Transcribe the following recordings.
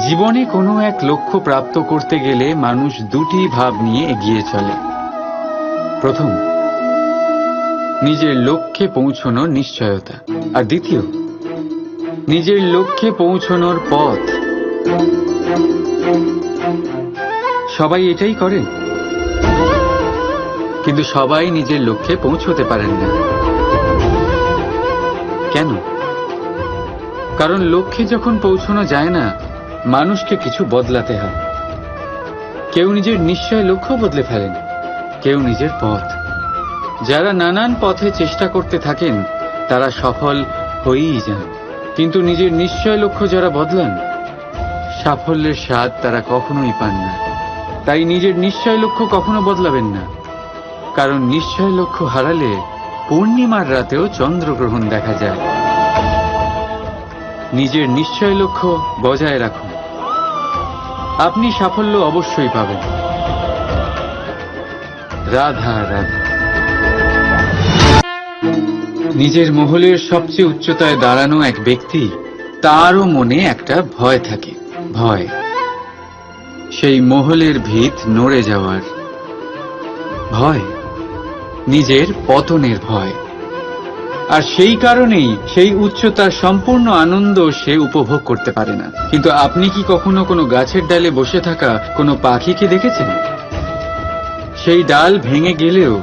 জীবনে কোনো এক লক্ষ্য প্রাপ্ত করতে গেলে মানুষ দুটি ভাব নিয়ে এগিয়ে চলে। প্রথম, নিজের লক্ষ্যে পৌঁছানোর নিশ্চয়তা, আর দ্বিতীয়, নিজের লক্ষ্যে পৌঁছানোর পথ। সবাই এটাই করেন, কিন্তু সবাই নিজের লক্ষ্যে পৌঁছতে পারেন না। কেন? কারণ লক্ষ্যে যখন পৌঁছানো যায় না, মানুষকে কিছু বদলাতে হয়। কেউ নিজের নিশ্চয় লক্ষ্য বদলে ফেলেন, কেউ নিজের পথ। যারা নানান পথে চেষ্টা করতে থাকেন তারা সফল হয়েই যান, কিন্তু নিজের নিশ্চয় লক্ষ্য যারা বদলান, সাফল্যের স্বাদ তারা কখনোই পান না। তাই নিজের নিশ্চয় লক্ষ্য কখনো বদলাবেন না, কারণ নিশ্চয় লক্ষ্য হারালে পূর্ণিমার রাতেও চন্দ্রগ্রহণ দেখা যায়। নিজের নিশ্চয় লক্ষ্য বজায় রাখুন, আপনি সাফল্য অবশ্যই পাবেন। রাধা রাধা। নিজের মহলের সবচেয়ে উচ্চতায় দাঁড়ানো এক ব্যক্তি, তারও মনে একটা ভয় থাকে। ভয়, সেই মহলের ভিত নড়ে যাওয়ার ভয়, নিজের পতনের ভয়। আর সেই কারণেই সেই উচ্চতার সম্পূর্ণ আনন্দ সে উপভোগ করতে পারে না। কিন্তু আপনি কি কখনো কোনো গাছের ডালে বসে থাকা কোনো পাখিকে দেখেছেন? সেই ডাল ভেঙে গেলেও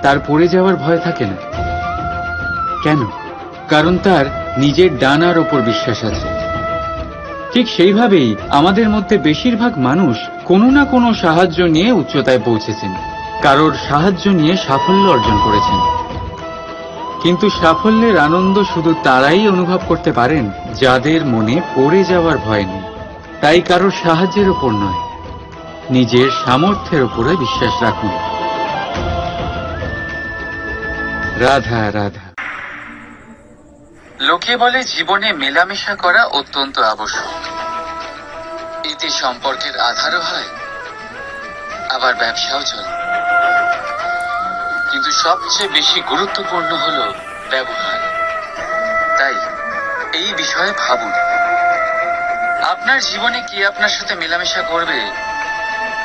তার পড়ে যাওয়ার ভয় থাকে না। কেন? কারণ তার নিজের ডানার ওপর বিশ্বাস আছে। ঠিক সেইভাবেই আমাদের মধ্যে বেশিরভাগ মানুষ কোনো না কোনো সাহায্য নিয়ে উচ্চতায় পৌঁছেছেন, কারোর সাহায্য নিয়ে সাফল্য অর্জন করেছেন। কিন্তু সাফল্যের আনন্দ শুধু তারাই অনুভব করতে পারেন যাদের মনে পড়ে যাওয়ার ভয় নেই। তাই কারোর সাহায্যের ওপর নয়, নিজের সামর্থ্যের ওপরে বিশ্বাস রাখুন। রাধা রাধা। লোকে বলে জীবনে মেলামেশা করা অত্যন্ত আবশ্যক। এতে সম্পর্কের আধারও হয়, আবার ব্যবসাও চলে। কিন্তু সবচেয়ে বেশি গুরুত্বপূর্ণ হল ব্যবহার। তাই এই বিষয়ে ভাবুন, আপনার জীবনে কি আপনার সাথে মেলামেশা করবে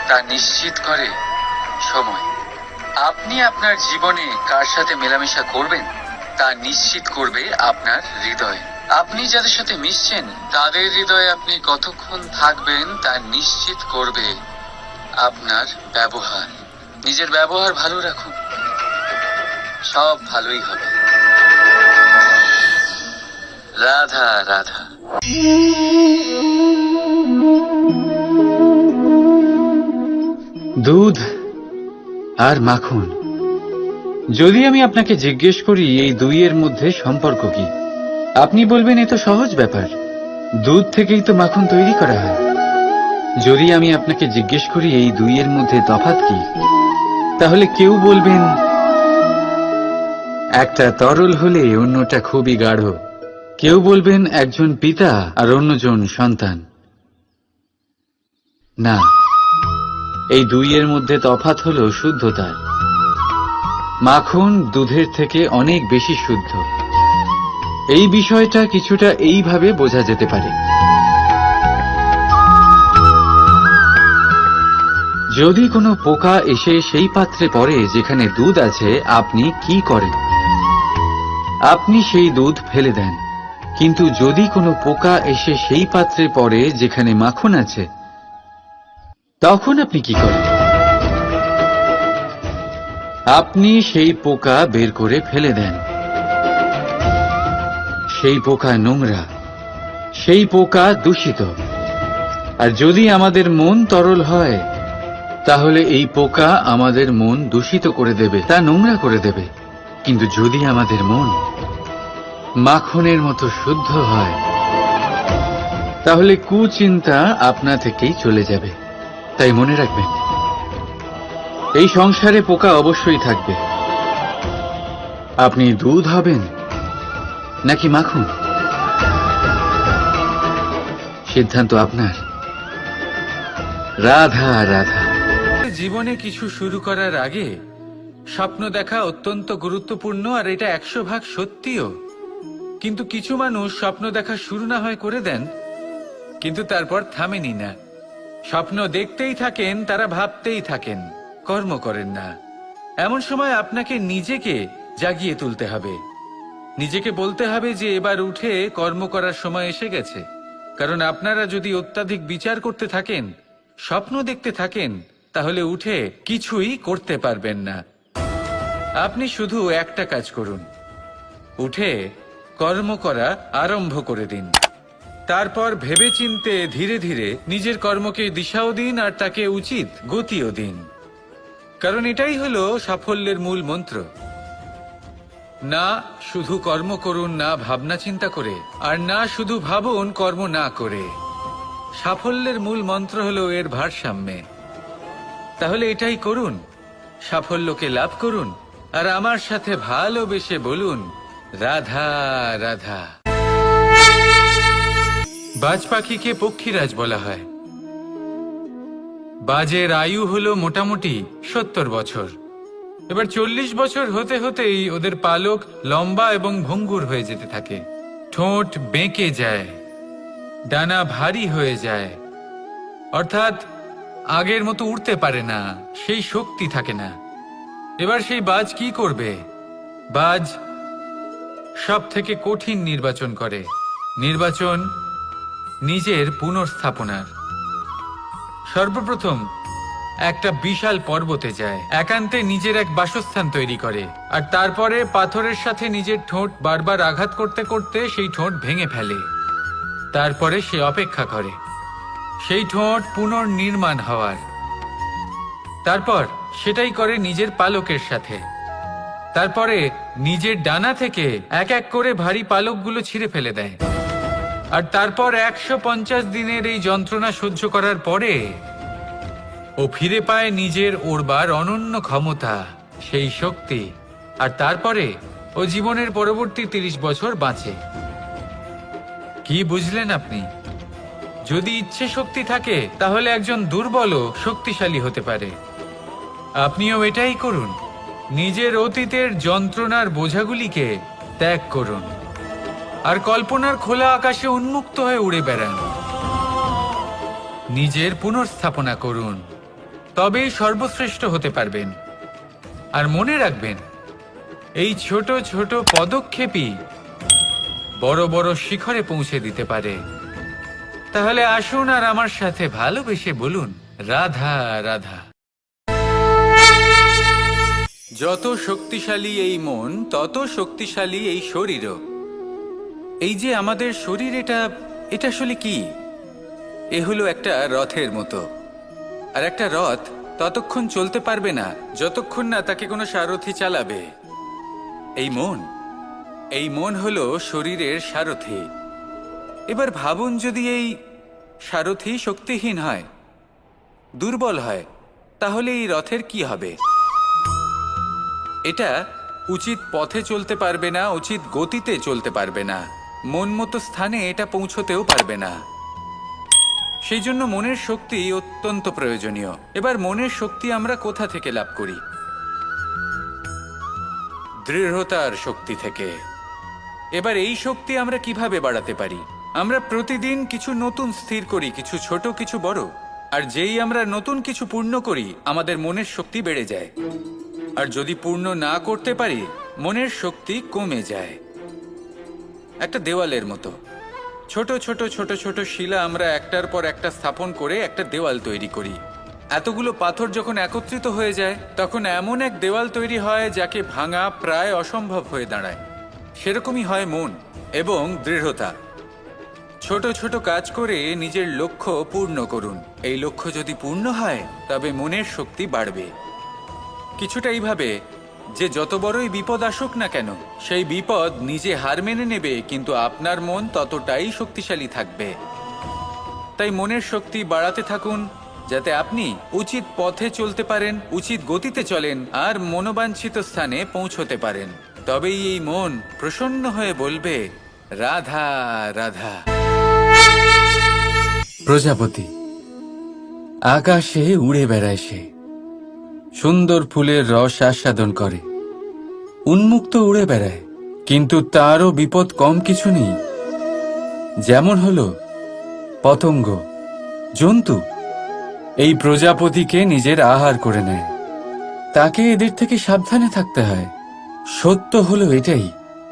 তা নিশ্চিত করে সময়। আপনি আপনার জীবনে কার সাথে মেলামেশা করবেন তা নিশ্চিত করবে আপনার হৃদয়। আপনি যাদের সাথে মিশছেন তাদের হৃদয়ে আপনি কতক্ষণ থাকবেন তা নিশ্চিত করবে আপনার ব্যবহার। নিজের ব্যবহার ভালো রাখুন, সব ভালোই হবে। রাধা রাধা। দুধ আর মাখন। যদি আমি আপনাকে জিজ্ঞেস করি এই দুইয়ের মধ্যে সম্পর্ক কি, আপনি বলবেন এ তো সহজ ব্যাপার, দুধ থেকেই তো মাখন তৈরি করা হয়। যদি আমি আপনাকে জিজ্ঞেস করি এই দুইয়ের মধ্যে তফাৎ কি, তাহলে কেউ বলবেন একটা তরল হলে অন্যটা খুবই গাঢ়। কেউ বলবেন একজন পিতা আর অন্যজন সন্তান। না, এই দুইয়ের মধ্যে তফাৎ হলো শুদ্ধতার। মাখন দুধের থেকে অনেক বেশি শুদ্ধ। এই বিষয়টা কিছুটা এইভাবে বোঝা যেতে পারে। যদি কোনো পোকা এসে সেই পাত্রে পড়ে যেখানে দুধ আছে, আপনি কি করেন? আপনি সেই দুধ ফেলে দেন। কিন্তু যদি কোনো পোকা এসে সেই পাত্রে পড়ে যেখানে মাখন আছে, তখন আপনি কি করেন? আপনি সেই পোকা বের করে ফেলে দেন। সেই পোকা নোংরা, সেই পোকা দূষিত। আর যদি আমাদের মন তরল হয়, তাহলে এই পোকা আমাদের মন দূষিত করে দেবে, তা নোংরা করে দেবে। কিন্তু যদি আমাদের মন মাখনের মতো শুদ্ধ হয়, তাহলে কুচিন্তা আপনা থেকেই চলে যাবে। তাই মনে রাখবেন, এই সংসারে পোকা অবশ্যই থাকবে। আপনি দুধ হবেন নাকি মাখন, সিদ্ধান্ত আপনার। রাধা রাধা। জীবনে কিছু শুরু করার আগে স্বপ্ন দেখা অত্যন্ত গুরুত্বপূর্ণ, আর এটা 100% সত্যিও। কিন্তু কিছু মানুষ স্বপ্ন দেখা শুরু না হয় করে দেন, কিন্তু তারপর থামেনি না। স্বপ্ন দেখতেই থাকেন, তারা ভাবতেই থাকেন, কর্ম করেন না। এমন সময় আপনাকে নিজেকে জাগিয়ে তুলতে হবে। নিজেকে বলতে হবে যে এবার উঠে কর্ম করার সময় এসে গেছে। কারণ আপনারা যদি অত্যাধিক বিচার করতে থাকেন, স্বপ্ন দেখতে থাকেন, তাহলে উঠে কিছুই করতে পারবেন না। আপনি শুধু একটা কাজ করুন, উঠে কর্ম করা আরম্ভ করে দিন। তারপর ভেবেচিন্তে ধীরে ধীরে নিজের কর্মকে দিশাও দিন আর তাকে উচিত গতিও দিন। কারণ এটাই হলো সাফল্যের মূল মন্ত্র। না শুধু কর্ম করুন না ভাবনা চিন্তা করে, আর না শুধু ভাবুন কর্ম না করে। সাফল্যের মূল মন্ত্র হলো এর ভারসাম্যে। তাহলে এটাই করুন, সাফল্যকে লাভ করুন, আর আমার সাথে ভালোবেসে বলুন রাধা রাধা। বাজ পাখিকে পক্ষীরাজ বলা হয়। বাজের আয়ু হলো মোটামুটি 70 বছর। এবার 40 বছর হতে হতেই ওদের পালক লম্বা এবং ভঙ্গুর হয়ে যেতে থাকে, ঠোঁট বেঁকে যায়, ডানা ভারী হয়ে যায়, অর্থাৎ আগের মতো উড়তে পারে না, সেই শক্তি থাকে না। এবার সেই বাজ কি করবে? বাজ সব থেকে কঠিন নির্বাচন করে, নির্বাচন নিজের পুনর্স্থাপনার। সর্বপ্রথম একটা বিশাল পর্বতে যায়, একান্তে নিজের এক বাসস্থান তৈরি করে, আর তারপরে পাথরের সাথে নিজের ঠোঁট বারবার আঘাত করতে করতে সেই ঠোঁট ভেঙে ফেলে। তারপরে সে অপেক্ষা করে সেই ঠোঁট পুনর্নির্মাণ হওয়ার। তারপর সেটাই করে নিজের পালকের সাথে। তারপরে নিজের ডানা থেকে এক এক করে ভারী পালকগুলো ছিঁড়ে ফেলে দেয়। আর তারপর 150 দিনের এই যন্ত্রণা সহ্য করার পরে ও ফিরে পায় নিজের ওড়বার অনন্য ক্ষমতা, সেই শক্তি। আর তারপরে ও জীবনের পরবর্তী 30 বছর বাঁচে। কি বুঝলেন আপনি? যদি ইচ্ছে শক্তি থাকে তাহলে একজন দুর্বলও শক্তিশালী হতে পারে। আপনিও এটাই করুন, নিজের অতীতের যন্ত্রণার বোঝাগুলিকে ত্যাগ করুন, আর কল্পনার খোলা আকাশে উন্মুক্ত হয়ে উড়ে বেড়ান। নিজের পুনর্স্থাপনা করুন, তবেই সর্বশ্রেষ্ঠ হতে পারবেন। আর মনে রাখবেন, এই ছোট ছোট পদক্ষেপই বড় বড় শিখরে পৌঁছে দিতে পারে। তাহলে আসুন আর আমার সাথে ভালোবেসে বলুন রাধা রাধা। যত শক্তিশালী এই মন, তত শক্তিশালী এই শরীরও। এই যে আমাদের শরীর, এটা আসলে কি? এ হলো একটা রথের মতো। আর একটা রথ ততক্ষণ চলতে পারবে না যতক্ষণ না তাকে কোনো সারথি চালাবে। এই মন হলো শরীরের সারথি। এবার ভাবুন, যদি এই সারথি শক্তিহীন হয়, দুর্বল হয়, তাহলে এই রথের কি হবে? এটা উচিত পথে চলতে পারবে না, উচিত গতিতে চলতে পারবে না, মন মতো স্থানে এটা পৌঁছতেও পারবে না। সেই জন্য মনের শক্তি অত্যন্ত প্রয়োজনীয়। এবার মনের শক্তি আমরা কোথা থেকে লাভ করি? দৃঢ়তার শক্তি থেকে। এবার এই শক্তি আমরা কিভাবে বাড়াতে পারি? আমরা প্রতিদিন কিছু নতুন স্থির করি, কিছু ছোট কিছু বড়। আর যেই আমরা নতুন কিছু পূর্ণ করি, আমাদের মনের শক্তি বেড়ে যায়। আর যদি পূর্ণ না করতে পারি, মনের শক্তি কমে যায়। একটা দেওয়ালের মতো ছোট ছোট ছোট ছোট শিলা আমরা একটার পর একটা স্থাপন করে একটা দেওয়াল তৈরি করি। এতগুলো পাথর যখন একত্রিত হয়ে যায়, তখন এমন এক দেওয়াল তৈরি হয় যাকে ভাঙা প্রায় অসম্ভব হয়ে দাঁড়ায়। সেরকমই হয় মন এবং দৃঢ়তা। ছোট ছোট কাজ করে নিজের লক্ষ্য পূর্ণ করুন। এই লক্ষ্য যদি পূর্ণ হয়, তবে মনের শক্তি বাড়বে। কিছুটা এইভাবে যে যত বড়ই বিপদ আসুক না কেন, সেই বিপদ নিজে হার মেনে নেবে, কিন্তু আপনার মন ততটাই শক্তিশালী থাকবে। তাই মনের শক্তি বাড়াতে থাকুন, যাতে আপনি উচিত পথে চলতে পারেন, উচিত গতিতে চলেন, আর মনোবাঞ্ছিত স্থানে পৌঁছতে পারেন। তবেই এই মন প্রসন্ন হয়ে বলবে রাধা রাধা। প্রজাপতি আকাশে উড়ে বেড়ায়, সে সুন্দর ফুলের রস আস্বাদন করে, উন্মুক্ত উড়ে বেড়ায়, কিন্তু তারও বিপদ কম কিছু নেই। যেমন হলো পতঙ্গ, জন্তু এই প্রজাপতিকে নিজের আহার করে নেয়। তাকে এদের থেকে সাবধানে থাকতে হয়। সত্য হলো এটাই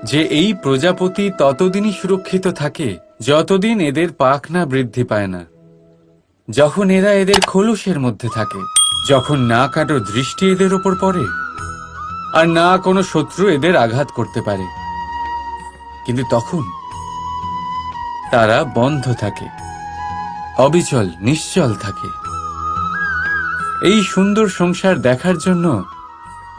যে এই প্রজাপতি ততদিনই সুরক্ষিত থাকে যতদিন এদের পাখনা বৃদ্ধি পায় না। যখন এরা এদের খোলসের মধ্যে থাকে, যখন না কারো দৃষ্টি এদের ওপর পড়ে আর না কোনো শত্রু এদের আঘাত করতে পারে, কিন্তু তখন তারা বন্ধ থাকে, অবিচল নিশ্চল থাকে। এই সুন্দর সংসার দেখার জন্য,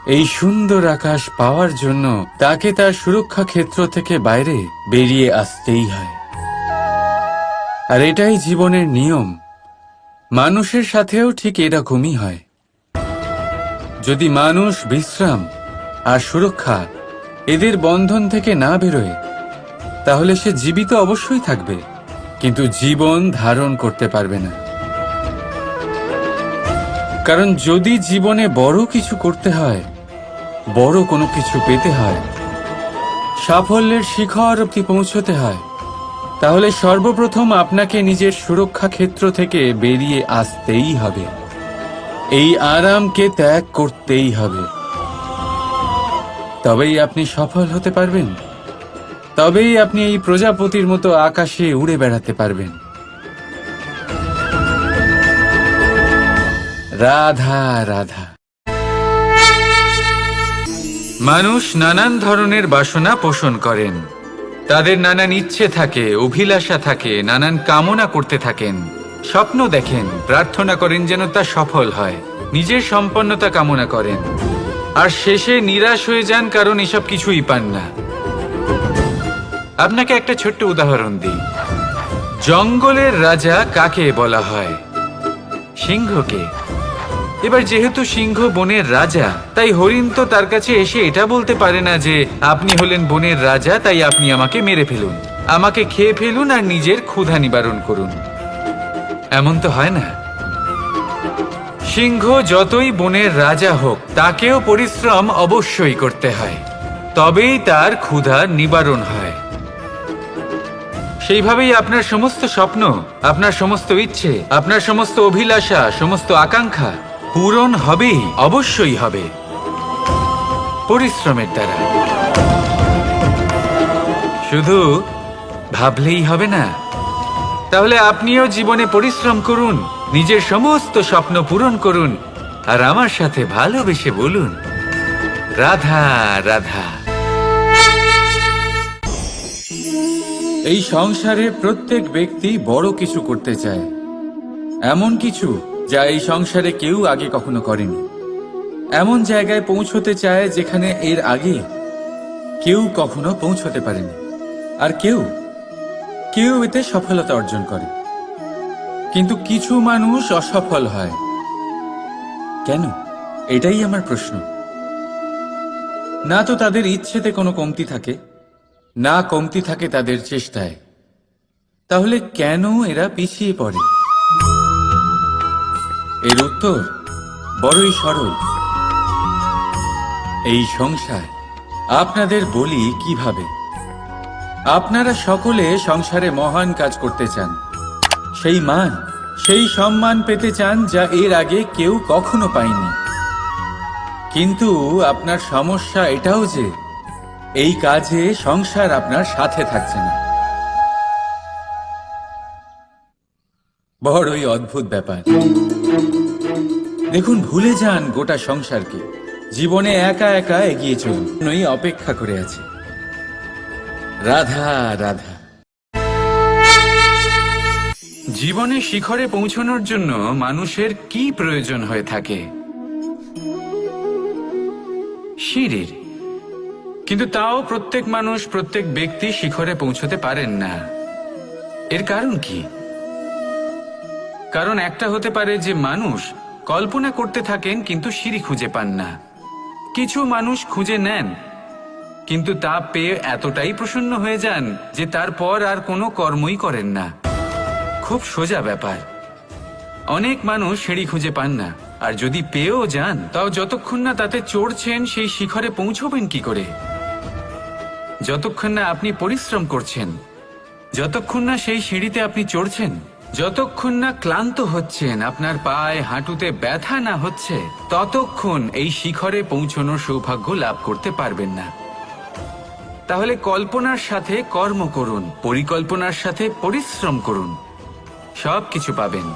এই সুন্দর আকাশ পাওয়ার জন্য তাকে তার সুরক্ষা ক্ষেত্র থেকে বাইরে বেরিয়ে আসতেই হয়। আর এটাই জীবনের নিয়ম। মানুষের সাথেও ঠিক এরকমই হয়। যদি মানুষ বিশ্রাম আর সুরক্ষা এদের বন্ধন থেকে না বেরোয়, তাহলে সে জীবিত অবশ্যই থাকবে, কিন্তু জীবন ধারণ করতে পারবে না। কারণ যদি জীবনে বড় কিছু করতে হয়, বড় কোনো কিছু পেতে হয়, সাফল্যের শিখর অবধি পৌঁছতে হয়, তাহলে সর্বপ্রথম আপনাকে নিজের সুরক্ষা ক্ষেত্র থেকে বেরিয়ে আসতেই হবে। এই আরামকে ত্যাগ করতেই হবে। তবেই আপনি সফল হতে পারবেন। তবেই আপনি এই প্রজাপতির মতো আকাশে উড়ে বেড়াতে পারবেন। রাধা রাধা। মানুষ নানান ধরনের বাসনা পোষণ করেন। তাদের নানান ইচ্ছে থাকে, অভিলাষা থাকে, নানান কামনা করতে থাকেন, স্বপ্ন দেখেন, প্রার্থনা করেন যেন তা সফল হয়, নিজের সম্পন্নতা কামনা করেন, আর শেষে নিরাশ হয়ে যান কারণ এসব কিছুই পান না। আপনাকে একটা ছোট্ট উদাহরণ দিই। জঙ্গলের রাজা কাকে বলা হয়? সিংহকে। এবার যেহেতু সিংহ বনের রাজা, তাই হরিণ তো তার কাছে এসে এটা বলতে পারে না যে আপনি হলেন বনের রাজা, তাই আপনি আমাকে মেরে ফেলুন, আমাকে খেয়ে ফেলুন আর নিজের ক্ষুধা নিবারণ করুন। এমন তো হয় না। সিংহ যতই বনের রাজা হোক, তাকেও পরিশ্রম অবশ্যই করতে হয়, তবেই তার ক্ষুধার নিবারণ হয়। সেইভাবেই আপনার সমস্ত স্বপ্ন, আপনার সমস্ত ইচ্ছে, আপনার সমস্ত অভিলাষা, সমস্ত আকাঙ্ক্ষা পূরণ হবেই, অবশ্যই হবে, পরিশ্রমের দ্বারা। শুধু ভাবলেই হবে না। তাহলে আপনিও জীবনে পরিশ্রম করুন, নিজের সমস্ত স্বপ্ন পূরণ করুন, আর আমার সাথে ভালোবেসে বলুন রাধা রাধা। এই সংসারে প্রত্যেক ব্যক্তি বড় কিছু করতে চায়, এমন কিছু যা এই সংসারে কেউ আগে কখনো করেনি। এমন জায়গায় পৌঁছতে চায় যেখানে এর আগে কেউ কখনো পৌঁছতে পারেনি। আর কেউ এতে সফলতা অর্জন করে। কিন্তু কিছু মানুষ অসফল হয় কেন? এটাই আমার প্রশ্ন। না তো তাদের ইচ্ছেতে কোনো কমতি থাকে, না কমতি থাকে তাদের চেষ্টায়। তাহলে কেন এরা পিছিয়ে পড়ে? এর উত্তর বড়ই সরল। এই সংসার। আপনাদের বলি কিভাবে। আপনারা সকলে সংসারে মহান কাজ করতে চান, সেই মান, সেই সম্মান পেতে চান যা এর আগে কেউ কখনো পায়নি। কিন্তু আপনার সমস্যা এটাও যে এই কাজে সংসার আপনার সাথে থাকছে না। বড়ই অদ্ভুত ব্যাপার। দেখুন, ভুলে যান গোটা সংসারকে। জীবনে একা একা এগিয়ে চলুন, অপেক্ষা করে আছে। রাধা রাধা। জীবনে শিখরে পৌঁছানোর জন্য মানুষের কি প্রয়োজন হয়ে থাকে? সিঁড়ির। কিন্তু তাও প্রত্যেক মানুষ, প্রত্যেক ব্যক্তি শিখরে পৌঁছতে পারেন না। এর কারণ কি? কারণ একটা হতে পারে যে মানুষ কল্পনা করতে থাকেন কিন্তু সিঁড়ি খুঁজে পান না। কিছু মানুষ খুঁজে নেন কিন্তু তা পেয়ে এতটাই প্রসন্ন হয়ে যান যে তারপর আর কোনো কর্মই করেন না। খুব সোজা ব্যাপার। অনেক মানুষ সিঁড়ি খুঁজে পান না, আর যদি পেয়েও যান তাও যতক্ষণ না তাতে চড়ছেন সেই শিখরে পৌঁছবেন কি করে? যতক্ষণ না আপনি পরিশ্রম করছেন, যতক্ষণ না সেই সিঁড়িতে আপনি চড়ছেন, যতক্ষণ না ক্লান্ত হচ্ছেন, আপনার পায়ে হাঁটুতে ব্যথা না হচ্ছে, ততক্ষণ এই শিখরে পৌঁছানোর সৌভাগ্য লাভ করতে পারবেন না। তাহলে কল্পনার সাথে কর্ম করুন, পরিকল্পনার সাথে পরিশ্রম করুন, সব কিছু পাবেন।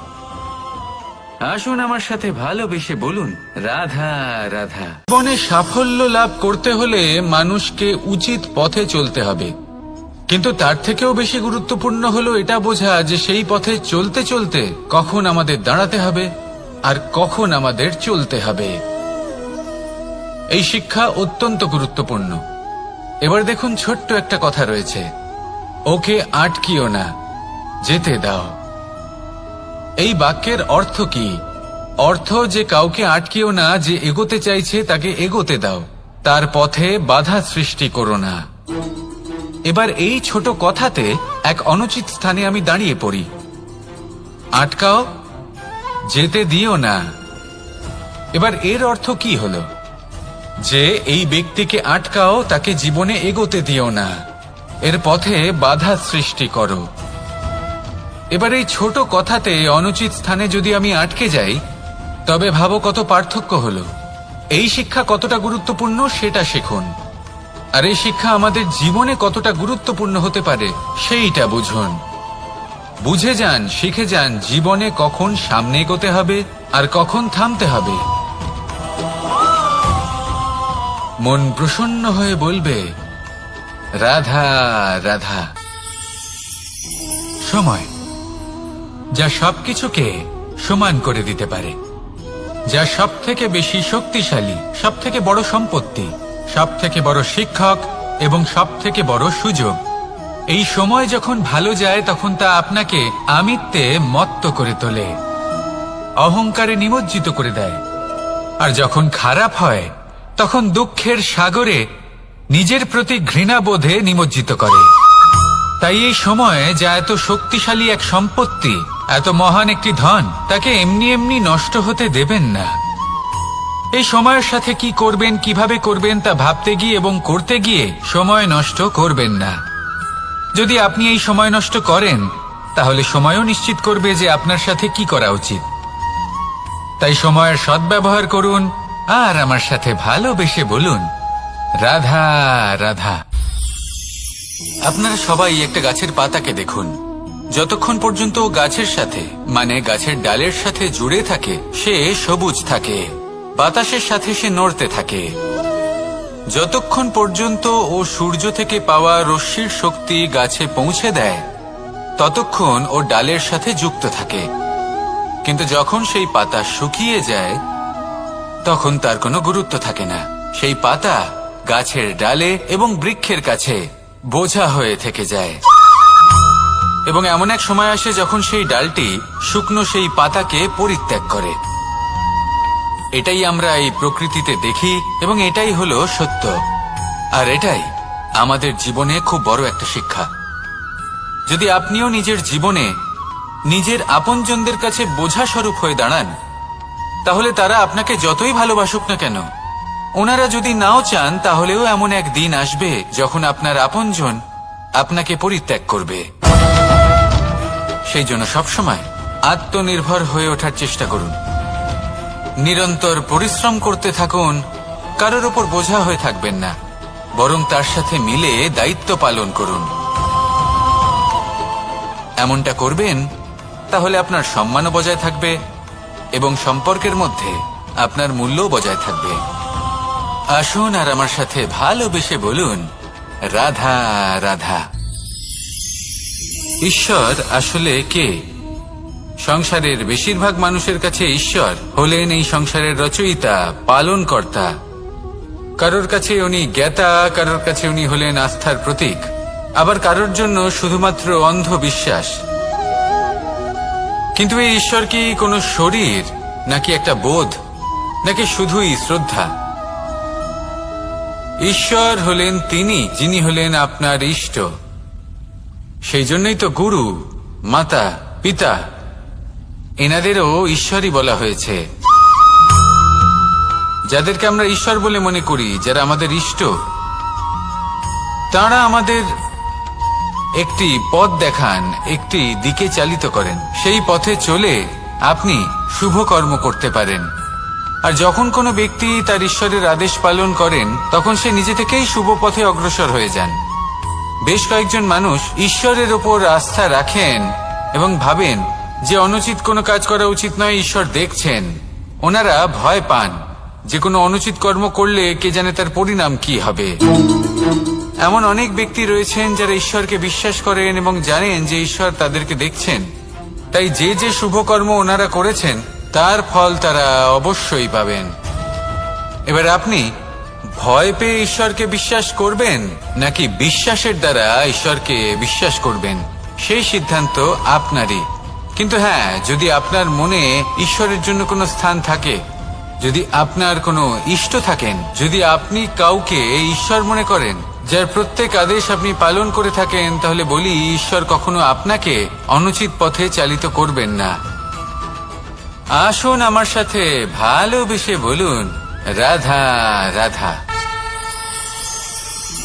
আসুন আমার সাথে ভালোবেসে বলুন, রাধা রাধা। জীবনে সাফল্য লাভ করতে হলে মানুষকে উচিত পথে চলতে হবে, কিন্তু তার থেকেও বেশি গুরুত্বপূর্ণ হলো এটা বোঝা যে সেই পথে চলতে চলতে কখন আমাদের দাঁড়াতে হবে আর কখন আমাদের চলতে হবে। এই শিক্ষা অত্যন্ত গুরুত্বপূর্ণ। এবার দেখুন, ছোট্ট একটা কথা রয়েছে, ওকে আটকিও না, যেতে দাও। এই বাক্যের অর্থ কি? অর্থ যে কাউকে আটকিও না, যে এগোতে চাইছে তাকে এগোতে দাও, তার পথে বাধা সৃষ্টি করো না। এবার এই ছোট কথাতে এক অনুচিত স্থানে আমি দাঁড়িয়ে পড়ি। আটকাও, যেতে দিও না। এবার এর অর্থ কি হলো? যে এই ব্যক্তিকে আটকাও, তাকে জীবনে এগোতে দিও না, এর পথে বাধা সৃষ্টি করো। এবার এই ছোট কথাতে অনুচিত স্থানে যদি আমি আটকে যাই, তবে ভাবো কত পার্থক্য হলো। এই শিক্ষা কতটা গুরুত্বপূর্ণ সেটা শিখুন, আর এই শিক্ষা আমাদের জীবনে কতটা গুরুত্বপূর্ণ হতে পারে সেইটা বুঝুন। বুঝে যান, শিখে যান জীবনে কখন সামনে এগোতে হবে আর কখন থামতে হবে। মন প্রসন্ন হয়ে বলবে, রাধা রাধা। সময় যা সবকিছুকে সমান করে দিতে পারে, যা সব থেকে বেশি শক্তিশালী, সব থেকে বড় সম্পত্তি, সব থেকে বড় শিক্ষক এবং সব থেকে বড় সুযোগ। এই সময় যখন ভালো যায় তখন তা আপনাকে আমিত্বে মত্ত করে তোলে, অহংকারে নিমজ্জিত করে দেয়। আর যখন খারাপ হয় তখন দুঃখের সাগরে নিজের প্রতি ঘৃণাবোধে নিমজ্জিত করে। তাই এই সময় যা এত শক্তিশালী এক সম্পত্তি, এত মহান একটি ধন, তাকে এমনি এমনি নষ্ট হতে দেবেন না। এই সময়ের সাথে কি করবেন, কিভাবে করবেন তা ভাবতে গিয়ে এবং করতে গিয়ে সময় নষ্ট করবেন না। যদি আপনি এই সময় নষ্ট করেন, তাহলে সময়ও নিশ্চিত করবে যে আপনার সাথে কি করা উচিত। তাই সময়ের সদ্ব্যবহার করুন আর আমার সাথে ভালোবেসে বলুন, রাধা রাধা। আপনারা সবাই একটা গাছের পাতাকে দেখুন, যতক্ষণ পর্যন্ত ও গাছের সাথে, মানে গাছের ডালের সাথে জুড়ে থাকে, সে সবুজ থাকে, বাতাসের সাথে সে নড়তে থাকে। যতক্ষণ পর্যন্ত ও সূর্য থেকে পাওয়া রশ্মির শক্তি গাছে পৌঁছে দেয়, ততক্ষণ ও ডালের সাথে যুক্ত থাকে। কিন্তু যখন সেই পাতা শুকিয়ে যায়, তখন তার কোনো গুরুত্ব থাকে না। সেই পাতা গাছের ডালে এবং বৃক্ষের কাছে বোঝা হয়ে থেকে যায়। এবং এমন এক সময় আসে যখন সেই ডালটি শুকনো সেই পাতাকে পরিত্যাগ করে। এটাই আমরা এই প্রকৃতিতে দেখি এবং এটাই হলো সত্য। আর এটাই আমাদের জীবনে খুব বড় একটা শিক্ষা। যদি আপনিও নিজের জীবনে নিজের আপনজনদের কাছে বোঝা স্বরূপ হয়ে দাঁড়ান, তাহলে তারা আপনাকে যতই ভালোবাসুক না কেন, ওনারা যদি নাও চান, তাহলেও এমন এক দিন আসবে যখন আপনার আপনজন আপনাকে পরিত্যাগ করবে। সেই জন্য সবসময় আত্মনির্ভর হয়ে ওঠার চেষ্টা করুন, নিরন্তর পরিশ্রম করতে থাকুন, কারোর ওপর বোঝা হয়ে থাকবেন না, বরং তার সাথে মিলে দায়িত্ব পালন করুন। এমনটা করবেন, তাহলে আপনার সম্মানও বজায় থাকবে এবং সম্পর্কের মধ্যে আপনার মূল্যও বজায় থাকবে। আসুন আর আমার সাথে ভালোবেসে বলুন, রাধা রাধা। ঈশ্বর আসলে কে? সংসারের বেশিরভাগ মানুষের কাছে ঈশ্বর হলেন এই সংসারের রচয়িতা, পালনকর্তা। কারোর কাছে উনি জ্ঞাতা, কারোর কাছে উনি হলেন আস্থার প্রতীক, আবার কারোর জন্য শুধুমাত্র অন্ধ বিশ্বাস। কিন্তু এই ঈশ্বর কি কোনো শরীর, নাকি একটা বোধ, নাকি শুধুই শ্রদ্ধা? ঈশ্বর হলেন তিনি যিনি হলেন আপনার ইষ্ট। সেই জন্যই তো গুরু, মাতা, পিতা এনাদেরও ঈশ্বরই বলা হয়েছে। যাদেরকে আমরা ঈশ্বর বলে মনে করি, যারা আমাদের ইষ্ট, তাঁরা আমাদের একটি পথ দেখান, একটি দিকে চালিত করেন। সেই পথে চলে আপনি শুভ কর্ম করতে পারেন। আর যখন কোনো ব্যক্তি তার ঈশ্বরের আদেশ পালন করেন, তখন সে নিজে থেকেই শুভ পথে অগ্রসর হয়ে যান। বেশ কয়েকজন মানুষ ঈশ্বরের ওপর আস্থা রাখেন এবং ভাবেন যে অনুচিত কোনো কাজ করা উচিত নয়, ঈশ্বর দেখছেন। ওনারা ভয় পান যে কোনো অনুচিত কর্ম করলে কে জানে তার পরিণাম কি হবে। এমন অনেক ব্যক্তি রয়েছেন যারা ঈশ্বরকে বিশ্বাস করেন এবং জানেন যে ঈশ্বর তাদেরকে দেখছেন। তাই যে যে শুভ কর্ম ওনারা করেছেন তার ফল তারা অবশ্যই পাবেন। এবার আপনি ভয় পেয়ে ঈশ্বরকে বিশ্বাস করবেন নাকি বিশ্বাসের দ্বারা ঈশ্বরকে বিশ্বাস করবেন, সেই সিদ্ধান্ত আপনারই। কিন্তু হ্যাঁ, যদি আপনার মনে ঈশ্বরের জন্য কোনো স্থান থাকে, যদি আপনার কোনো ইষ্ট থাকেন, যদি আপনি কাউকে ঈশ্বর মনে করেন যার প্রত্যেক আদেশ আপনি পালন করে থাকেন, তাহলে বলি ঈশ্বর কখনো আপনাকে অনুচিত পথে চালিত করবেন না। আসুন আমার সাথে ভালোবেসে বলুন, রাধা রাধা।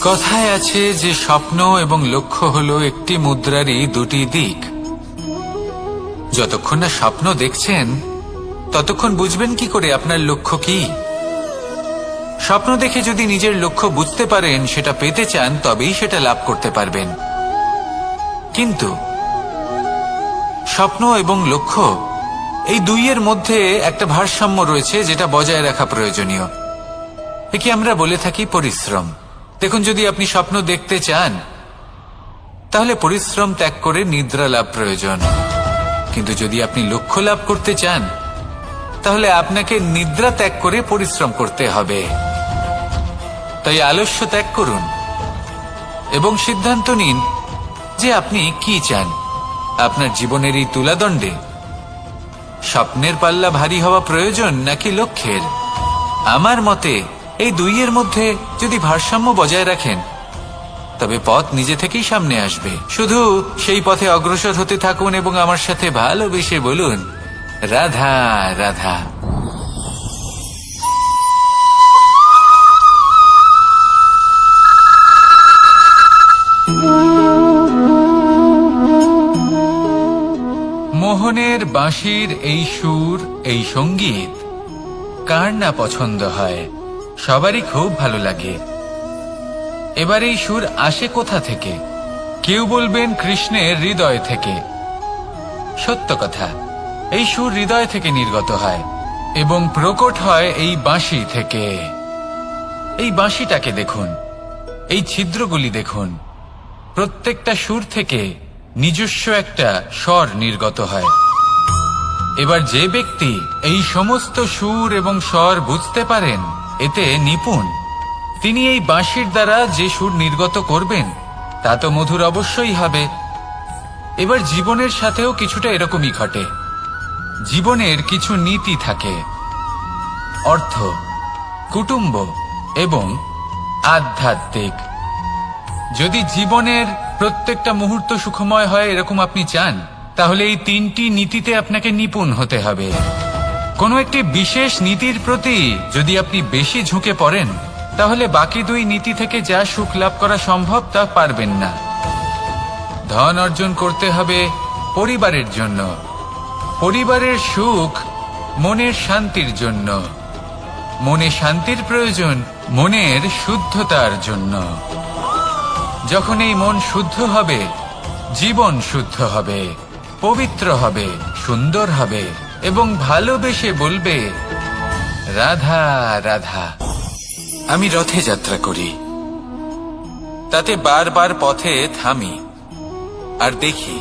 কথায় আছে যে স্বপ্ন এবং লক্ষ্য হলো একটি মুদ্রারই দুটি দিক। যতক্ষণ না স্বপ্ন দেখছেন ততক্ষণ বুঝবেন কি করে আপনার লক্ষ্য কি। স্বপ্ন দেখে যদি নিজের লক্ষ্য বুঝতে পারেন, সেটা পেতে চান, তবেই সেটা লাভ করতে পারবেন। কিন্তু স্বপ্ন এবং লক্ষ্য এই দুইয়ের মধ্যে একটা ভারসাম্য রয়েছে, যেটা বজায় রাখা প্রয়োজনীয়। একে আমরা বলে থাকি পরিশ্রম। দেখুন, যদি আপনি স্বপ্ন দেখতে চান তাহলে পরিশ্রম ত্যাগ করে নিদ্রা লাভ প্রয়োজন। কিন্তু যদি আপনি লক্ষ্য লাভ করতে চান তাহলে আপনাকে নিদ্রা ত্যাগ করে পরিশ্রম করতে হবে। তাই আলস্য ত্যাগ করুন এবং সিদ্ধান্ত নিন যে আপনি কি চান। আপনার জীবনের এই তুলাদণ্ডে স্বপ্নের পাল্লা ভারী হওয়া প্রয়োজন নাকি লক্ষ্যের? আমার মতে এই দুইয়ের মধ্যে যদি ভারসাম্য বজায় রাখেন তবে পথ নিজে থেকেই সামনে আসবে। শুধু সেই পথে অগ্রসর হতে থাকুন এবং আমার সাথে ভালোবেসে বলুন, রাধা রাধা। মোহনের বাঁশির এই সুর, এই সঙ্গীত কার না পছন্দ হয়? সবারই খুব ভালো লাগে। এবার এই সুর আসে কোথা থেকে? কেউ বলবেন কৃষ্ণের হৃদয় থেকে। সত্য কথা, এই সুর হৃদয় থেকে নির্গত হয় এবং প্রকট হয় এই বাঁশি থেকে। এই বাঁশিটাকে দেখুন, এই ছিদ্রগুলি দেখুন। প্রত্যেকটা সুর থেকে নিজস্ব একটা স্বর নির্গত হয়। এবার যে ব্যক্তি এই সমস্ত সুর এবং স্বর বুঝতে পারেন, এতে নিপুণ, তিনি এই বাঁশির দ্বারা যে সুর নির্গত করবেন তা তো মধুর অবশ্যই হবে। এবার জীবনের সাথেও কিছুটা এরকমই ঘটে। জীবনের কিছু নীতি থাকে, অর্থ, কুটুম্ব এবং আধ্যাত্মিক। যদি জীবনের প্রত্যেকটা মুহূর্ত সুখময় হয় এরকম আপনি চান, তাহলে এই তিনটি নীতিতে আপনাকে নিপুণ হতে হবে। কোনো একটি বিশেষ নীতির প্রতি যদি আপনি বেশি ঝুঁকে পড়েন, তাহলে বাকি দুই নীতি থেকে যা সুখ লাভ করা সম্ভব তা পারবেন না। ধন অর্জন করতে হবে পরিবারের জন্য, পরিবারের সুখ মনের শান্তির জন্য, মনে শান্তির প্রয়োজন মনের শুদ্ধতার জন্য। যখন এই মন শুদ্ধ হবে, জীবন শুদ্ধ হবে, পবিত্র হবে, সুন্দর হবে এবং ভালোবেসে বলবে, রাধা রাধা। আমি রথে যাত্রা করি, তাতে বারবার পথে থামি আর দেখি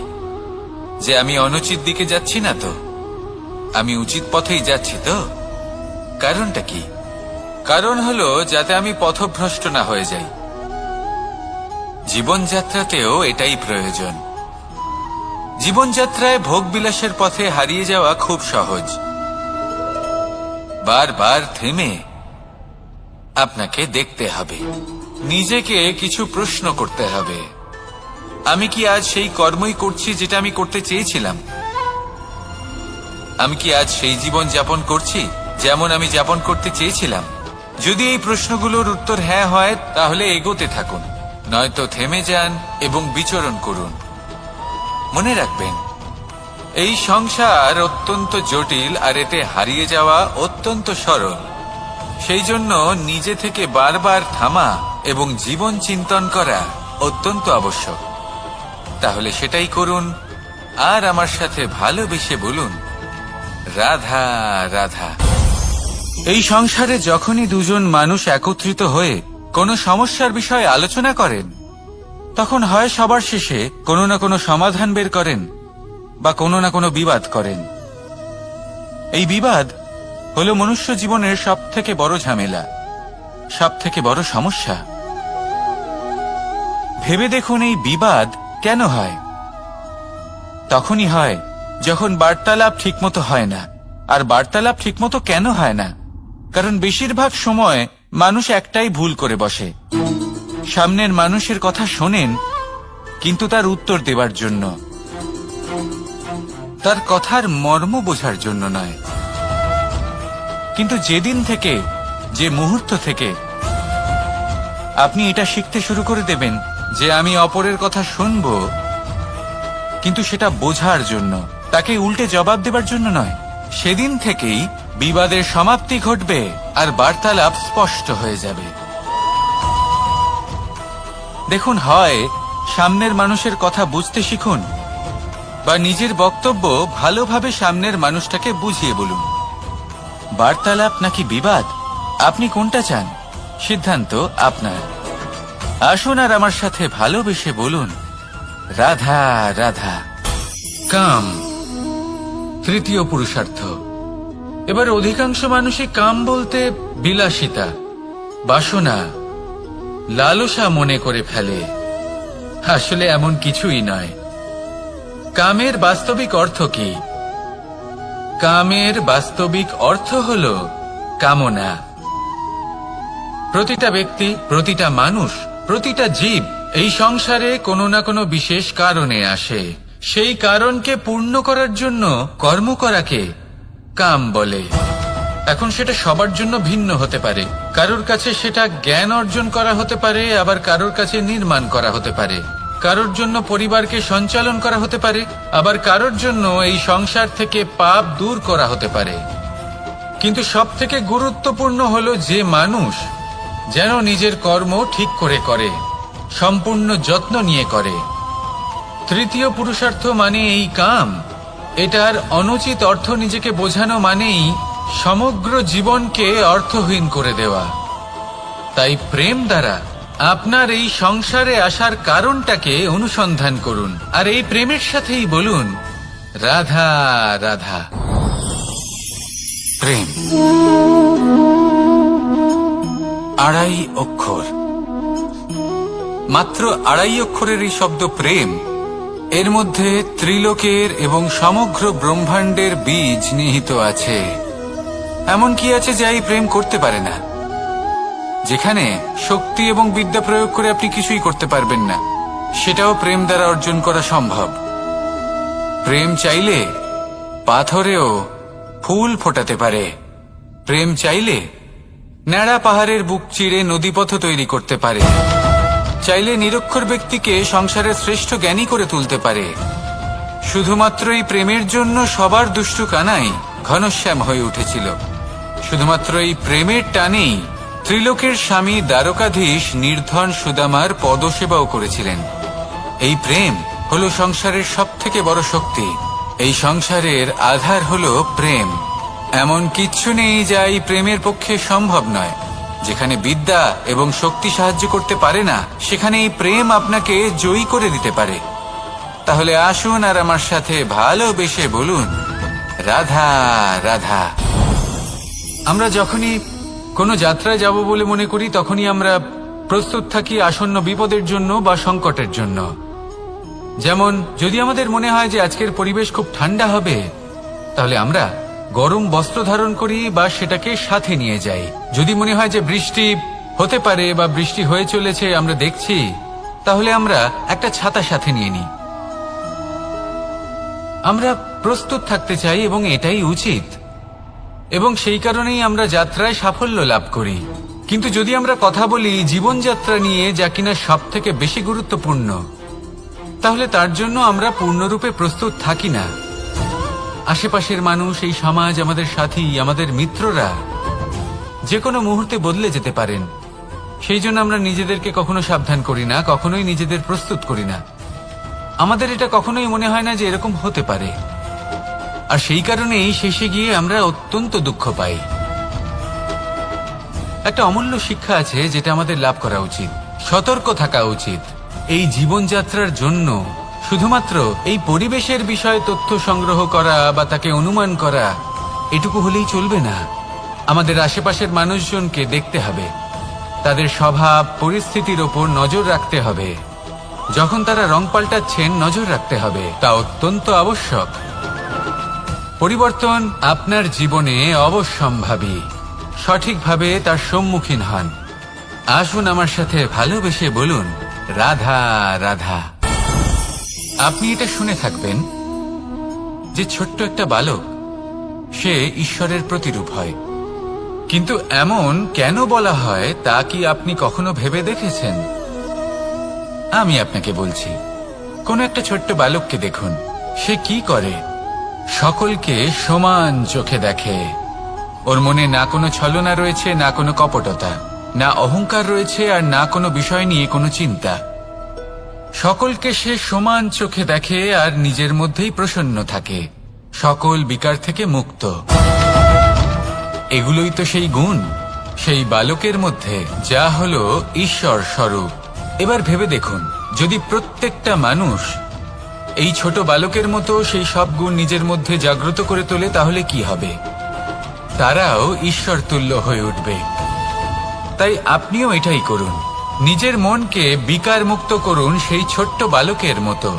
যে আমি অনুচিত দিকে যাচ্ছি না তো, আমি উচিত পথেই যাচ্ছি তো। কারণটা কি? কারণ হলো যাতে আমি পথভ্রষ্ট না হয়ে যাই। জীবনযাত্রাতেও এটাই প্রয়োজন। জীবনযাত্রায় ভোগ বিলাসের পথে হারিয়ে যাওয়া খুব সহজ। বারবার থেমে আপনাকে দেখতে হবে, নিজেকে কিছু প্রশ্ন করতে হবে। আমি কি আজ সেই কর্মই করছি যেটা আমি করতে চেয়েছিলাম? আমি কি আজ সেই জীবন যাপন করছি যেমন আমি যাপন করতে চেয়েছিলাম? যদি এই প্রশ্নগুলোর উত্তর হ্যাঁ হয়, তাহলে এগোতে থাকুন। নয়তো থেমে যান এবং বিচরণ করুন। মনে রাখবেন, এই সংসার অত্যন্ত জটিল আর এতে হারিয়ে যাওয়া অত্যন্ত সরল। সেই জন্য নিজে থেকে বারবার থামা এবং জীবন চিন্তন করা অত্যন্ত আবশ্যক। তাহলে সেটাই করুন আর আমার সাথে ভালোবেসে বলুন, রাধা রাধা। এই সংসারে যখনই দুজন মানুষ একত্রিত হয়ে কোনো সমস্যার বিষয়ে আলোচনা করেন, তখন হয় সবার শেষে কোনো না কোনো সমাধান বের করেন বা কোনো না কোনো বিবাদ করেন। এই বিবাদ হলো মনুষ্য জীবনের সবথেকে বড় ঝামেলা, সবথেকে বড় সমস্যা। ভেবে দেখুন, এই বিবাদ কেন হয়? তখনই হয় যখন বার্তালাপ ঠিকমতো হয় না। আর বার্তালাপ ঠিকমতো কেন হয় না? কারণ বেশিরভাগ সময় মানুষ একটাই ভুল করে বসে। সামনের মানুষের কথা শোনেন, কিন্তু তার উত্তর দেবার জন্য, তার কথার মর্ম বোঝার জন্য নয়। কিন্তু যেদিন থেকে, যে মুহূর্ত থেকে আপনি এটা শিখতে শুরু করে দেবেন যে আমি অপরের কথা শুনব, কিন্তু সেটা বোঝার জন্য, তাকে উল্টে জবাব দেবার জন্য নয়, সেদিন থেকেই বিবাদের সমাপ্তি ঘটবে আর বার্তালাপ স্পষ্ট হয়ে যাবে। দেখুন, হয় সামনের মানুষের কথা বুঝতে শিখুন বা নিজের বক্তব্য ভালোভাবে সামনের মানুষটাকে বুঝিয়ে বলুন। বার্তালাপ নাকি বিবাদ, আপনি কোনটা চান? সিদ্ধান্ত আপনার। আসুন আর আমার সাথে ভালোবেসে বলুন, রাধা রাধা। কাম, তৃতীয় পুরুষার্থ। এবার অধিকাংশ মানুষই কাম বলতে বিলাসিতা, বাসনা, লালসা মনে করে ফেলে। আসলে এমন কিছুই নয়। কামের বাস্তবিক অর্থ কি? কামের বাস্তবিক অর্থ হল কামনা। প্রতিটা ব্যক্তি, প্রতিটা মানুষ, প্রতিটা জীব এই সংসারে কোনো না কোনো বিশেষ কারণে আসে। সেই কারণকে পূর্ণ করার জন্য কর্ম করাকে কাম বলে। এখন সেটা সবার জন্য ভিন্ন হতে পারে। কারোর কাছে সেটা জ্ঞান অর্জন করা হতে পারে, আবার কারোর কাছে নির্মাণ করা হতে পারে। কারোর জন্য পরিবারকে সঞ্চালন করা হতে পারে, আবার কারোর জন্য এই সংসার থেকে পাপ দূর করা হতে পারে। কিন্তু সবথেকে গুরুত্বপূর্ণ হলো যে মানুষ যেন নিজের কর্ম ঠিক করে করে, সম্পূর্ণ যত্ন নিয়ে করে। তৃতীয় পুরুষার্থ মানে এই কাম। এটার অনুচিত অর্থ নিজেকে বোঝানো মানেই সমগ্র জীবনকে অর্থহীন করে দেওয়া। তাই প্রেম দ্বারা আপনার এই সংসারে আসার কারণটাকে অনুসন্ধান করুন, আর এই প্রেমের সাথেই বলুন, রাধা রাধা। প্রেম আড়াই অক্ষর, মাত্র আড়াই অক্ষরের এই শব্দ প্রেম, এর মধ্যে ত্রিলোকের এবং সমগ্র ব্রহ্মাণ্ডের বীজ নিহিত আছে। এমন কি আছে যা এই প্রেম করতে পারে না? যেখানে শক্তি এবং বিদ্যা প্রয়োগ করে আপনি কিছুই করতে পারবেন না, সেটাও প্রেম দ্বারা অর্জন করা সম্ভব। প্রেম চাইলে পাথরেও ফুল ফোটাতে পারে। প্রেম চাইলে ন্যাড়া পাহাড়ের বুক চিরে নদীপথ তৈরি করতে পারে। চাইলে নিরক্ষর ব্যক্তিকে সংসারের শ্রেষ্ঠ জ্ঞানী করে তুলতে পারে। শুধুমাত্র এই প্রেমের জন্য সবার দুষ্টু কানাই ঘনশ্যাম হয়ে উঠেছিল। শুধুমাত্র এই প্রেমের টানেই ত্রিলোকের স্বামী দ্বারকাধীশ নির্ধন সুদামার পদসেবাও করেছিলেন। এই প্রেম হলো সংসারের সবথেকে বড় শক্তি। এই সংসারের আধার হলো প্রেম। এমন কিচ্ছু নেই যা এই প্রেমের পক্ষে সম্ভব নয়। যেখানে বিদ্যা এবং শক্তি সাহায্য করতে পারে না, সেখানে এই প্রেম আপনাকে জয়ী করে দিতে পারে। তাহলে আসুন আর আমার সাথে ভালোবেসে বলুন, রাধা রাধা। আমরা যখনই কোনো যাত্রায় যাব বলে মনে করি, তখনই আমরা প্রস্তুত থাকি আসন্ন বিপদের জন্য বা সংকটের জন্য। যেমন যদি আমাদের মনে হয় যে আজকের পরিবেশ খুব ঠান্ডা হবে, তাহলে আমরা গরম বস্ত্র ধারণ করি বা সেটাকে সাথে নিয়ে যাই। যদি মনে হয় যে বৃষ্টি হতে পারে বা বৃষ্টি হয়ে চলেছে, আমরা দেখছি, তাহলে আমরা একটা ছাতা সাথে নিয়ে নিই। আমরা প্রস্তুত থাকতে চাই এবং এটাই উচিত, এবং সেই কারণেই আমরা যাত্রায় সাফল্য লাভ করি। কিন্তু যদি আমরা কথা বলি জীবনযাত্রা নিয়ে, যা কিনা সব থেকে বেশি গুরুত্বপূর্ণ, তাহলে তার জন্য আমরা পূর্ণরূপে প্রস্তুত থাকি না। আশেপাশের মানুষ, এই সমাজ, আমাদের সাথী, আমাদের মিত্ররা যে কোনো মুহূর্তে বদলে যেতে পারেন। সেই জন্য আমরা নিজেদেরকে কখনো সাবধান করি না, কখনোই নিজেদের প্রস্তুত করি না। আমাদের এটা কখনোই মনে হয় না যে এরকম হতে পারে, আর সেই কারণেই শেষে গিয়ে আমরা অত্যন্ত দুঃখ পাই। একটা অমূল্য শিক্ষা আছে যেটা আমাদের লাভ করা উচিত, সতর্ক থাকা উচিত। এই জীবনযাত্রার জন্য শুধুমাত্র এই পরিবেশের বিষয়ে তথ্য সংগ্রহ করা বা তাকে অনুমান করা এটুকু হলেই চলবে না। আমাদের আশেপাশের মানুষজনকে দেখতে হবে, তাদের স্বভাব পরিস্থিতির ওপর নজর রাখতে হবে। যখন তারা রং পাল্টাচ্ছেন নজর রাখতে হবে, তা অত্যন্ত আবশ্যক। পরিবর্তন আপনার জীবনে অবশ্যম্ভাবী, সঠিকভাবে তার সম্মুখীন হন। আসুন আমার সাথে ভালোবেসে বলুন, রাধা রাধা। আপনি এটা শুনে থাকবেন যে ছোট্ট একটা বালক, সে ঈশ্বরের প্রতিরূপ হয়। কিন্তু এমন কেন বলা হয় তা কি আপনি কখনো ভেবে দেখেছেন? আমি আপনাকে বলছি, কোন একটা ছোট্ট বালককে দেখুন, সে কি করে? সকলকে সমান চোখে দেখে। ওর মনে না কোনো ছলনা রয়েছে, না কোনো কপটতা, না অহংকার রয়েছে, আর না কোনো বিষয় নিয়ে কোনো চিন্তা। সকলকে সে সমান চোখে দেখে আর নিজের মধ্যেই প্রসন্ন থাকে, সকল বিকার থেকে মুক্ত। এগুলোই তো সেই গুণ সেই বালকের মধ্যে, যা হলো ঈশ্বর স্বরূপ। এবার ভেবে দেখুন, যদি প্রত্যেকটা মানুষ এই ছোট বালকের মতো সেই সব গুণ নিজের মধ্যে জাগ্রত করে তোলে, তাহলে কি হবে? তারাও ঈশ্বর তুল্য হয়ে উঠবে। তাই আপনিও এটাই করুন, নিজের মনকে বিকার মুক্ত করুন সেই ছোট্ট বালকের মতো।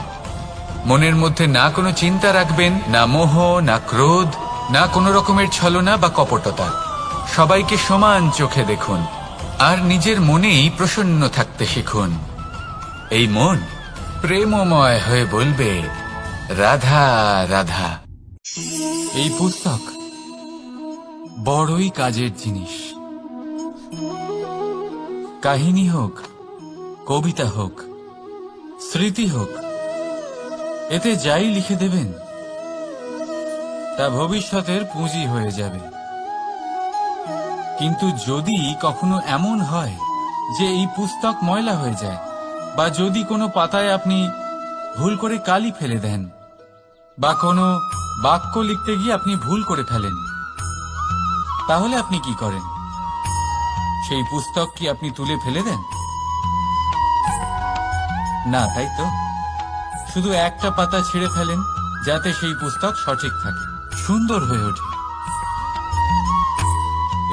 মনের মধ্যে না কোনো চিন্তা রাখবেন, না মোহ, না ক্রোধ, না কোনো রকমের ছলনা বা কপটতা। সবাইকে সমান চোখে দেখুন আর নিজের মনেই প্রসন্ন থাকতে শিখুন। এই মন প্রেমময় হয়ে বলবে, রাধা রাধা। এই পুস্তক বড়ই কাজের জিনিস। কাহিনী হোক, কবিতা হোক, স্মৃতি হোক, এতে যাই লিখে দেবেন তা ভবিষ্যতের পুঁজি হয়ে যাবে। কিন্তু যদি কখনো এমন হয় যে এই পুস্তক ময়লা হয়ে যায়, বা যদি কোনো পাতায় আপনি ভুল করে কালি ফেলে দেন, বা কোনো বাক্য লিখতে গিয়ে আপনি ভুল করে ফেলেন, তাহলে আপনি কি করেন? সেই পুস্তক কি আপনি তুলে ফেলে দেন? না, তাই তো? শুধু একটা পাতা ছিঁড়ে ফেলেন যাতে সেই পুস্তক সঠিক থাকে, সুন্দর হয়ে ওঠে।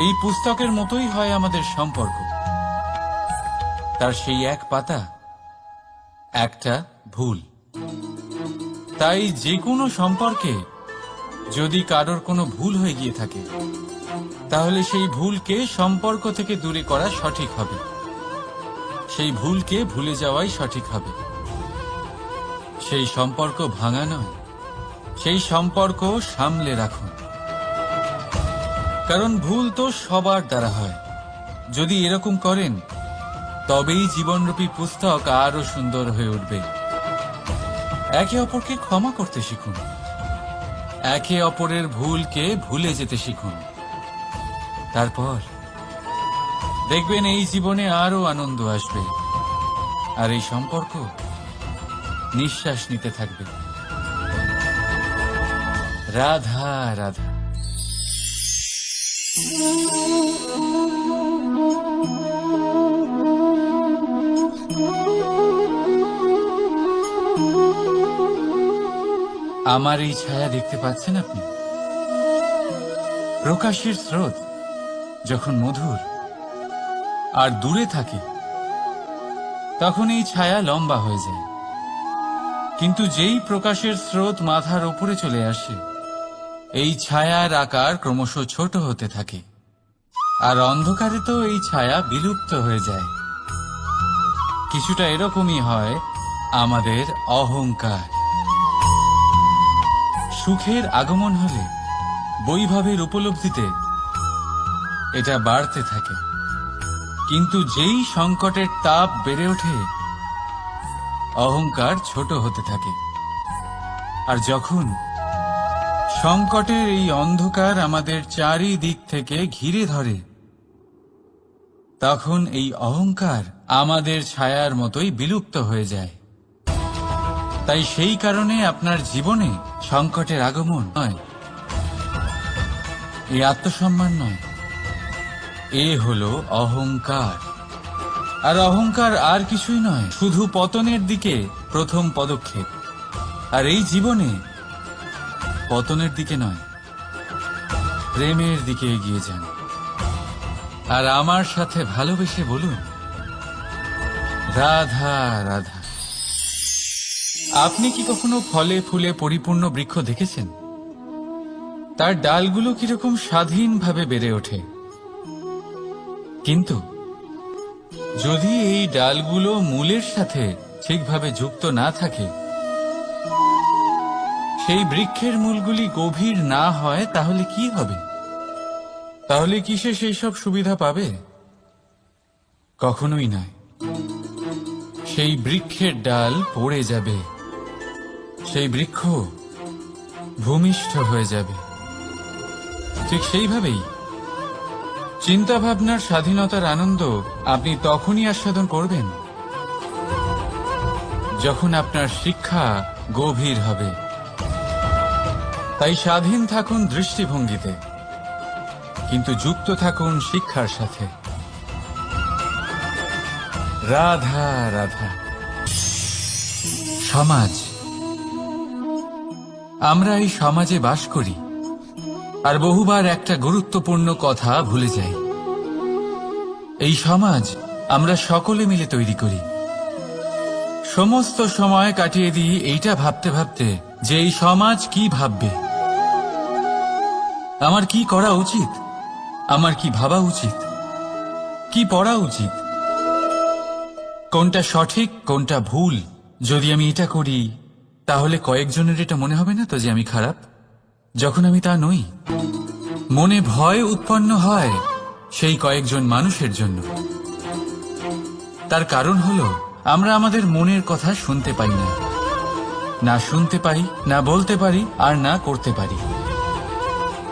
এই পুস্তকের মতোই হয় আমাদের সম্পর্ক। তার সেই এক পাতা, একটা ভুল। তাই যে কোনো সম্পর্কে যদি কারোর কোনো ভুল হয়ে গিয়ে থাকে, তাহলে সেই ভুলকে সম্পর্ক থেকে দূরে করা সঠিক হবে। সেই ভুলকে ভুলে যাওয়াই সঠিক হবে। সেই সম্পর্ক ভাঙা নয়, সেই সম্পর্ক সামলে রাখুন। কারণ ভুল তো সবার দ্বারা হয়। যদি এরকম করেন, তবেই জীবনরূপী পুস্তক আরো সুন্দর হয়ে উঠবে। একে অপরকে ক্ষমা করতে শিখুন, একে অপরের ভুলকে ভুলে যেতে শিখুন। তারপর দেখবেন এই জীবনে আরো আনন্দ আসবে, আর এই সম্পর্ক নিঃশ্বাস নিতে থাকবে। রাধা রাধা। আমার এই ছায়া দেখতে পাচ্ছেন আপনি? প্রকাশের স্রোত যখন মধুর আর দূরে থাকে, তখন এই ছায়া লম্বা হয়ে যায়। কিন্তু যেই প্রকাশের স্রোত মাথার উপরে চলে আসে, এই ছায়ার আকার ক্রমশ ছোট হতে থাকে, আর অন্ধকারে তো এই ছায়া বিলুপ্ত হয়ে যায়। কিছুটা এরকমই হয় আমাদের অহংকার। সুখের আগমন হলে, বৈভবের উপলব্ধিতে এটা বাড়তে থাকে, কিন্তু যেই সংকটের তাপ বেড়ে ওঠে, অহংকার ছোট হতে থাকে। আর যখন সংকটের এই অন্ধকার আমাদের চারিদিক থেকে ঘিরে ধরে, তখন এই অহংকার আমাদের ছায়ার মতোই বিলুপ্ত হয়ে যায়। তাই সেই কারণে আপনার জীবনে সংকটের আগমন নয়, এই আত্মসম্মান নয়, এ হলো অহংকার। আর অহংকার আর কিছুই নয়, শুধু পতনের দিকে প্রথম পদক্ষেপ। আর এই জীবনে পতনের দিকে নয়, প্রেমের দিকে এগিয়ে যান। আর আমার সাথে ভালোবেসে বলুন, রাধা রাধা। আপনি কি কখনো ফলে ফুলে পরিপূর্ণ বৃক্ষ দেখেছেন? তার ডালগুলো কিরকম স্বাধীনভাবে বেড়ে ওঠে, কিন্তু যদি এই ডালগুলো মূলের সাথে ঠিকভাবে যুক্ত না থাকে, সেই বৃক্ষের মূলগুলি গভীর না হয়, তাহলে কি হবে? তাহলে কি সে সেই সব সুবিধা পাবে? কখনোই নয়। সেই বৃক্ষের ডাল পড়ে যাবে, সেই বৃক্ষ ভূমিষ্ঠ হয়ে যাবে। ঠিক সেইভাবেই চিন্তা ভাবনার স্বাধীনতার আনন্দ আপনি তখনই আস্বাদন করবেন যখন আপনার শিক্ষা গভীর হবে। তাই স্বাধীন থাকুন দৃষ্টিভঙ্গিতে, কিন্তু যুক্ত থাকুন শিক্ষার সাথে। রাধা রাধা। সমাজ, আমরা এই সমাজে বাস করি, আর বহুবার একটা গুরুত্বপূর্ণ কথা ভুলে যাই। এই সমাজ আমরা সকলে মিলে তৈরি করি। সমস্ত সময় কাটিয়ে দিই এইটা ভাবতে ভাবতে যে এই সমাজ কি ভাববে, আমার কি করা উচিত, আমার কি ভাবা উচিত, কি পড়া উচিত, কোনটা সঠিক কোনটা ভুল। যদি আমি এটা করি, তাহলে কয়েকজনের এটা মনে হবে না তো যে আমি খারাপ, যখন আমি তা নই। মনে ভয় উৎপন্ন হয় সেই কয়েকজন মানুষের জন্য। তার কারণ হলো আমরা আমাদের মনের কথা শুনতে পাই না, না শুনতে পারি, না বলতে পারি, আর না করতে পারি।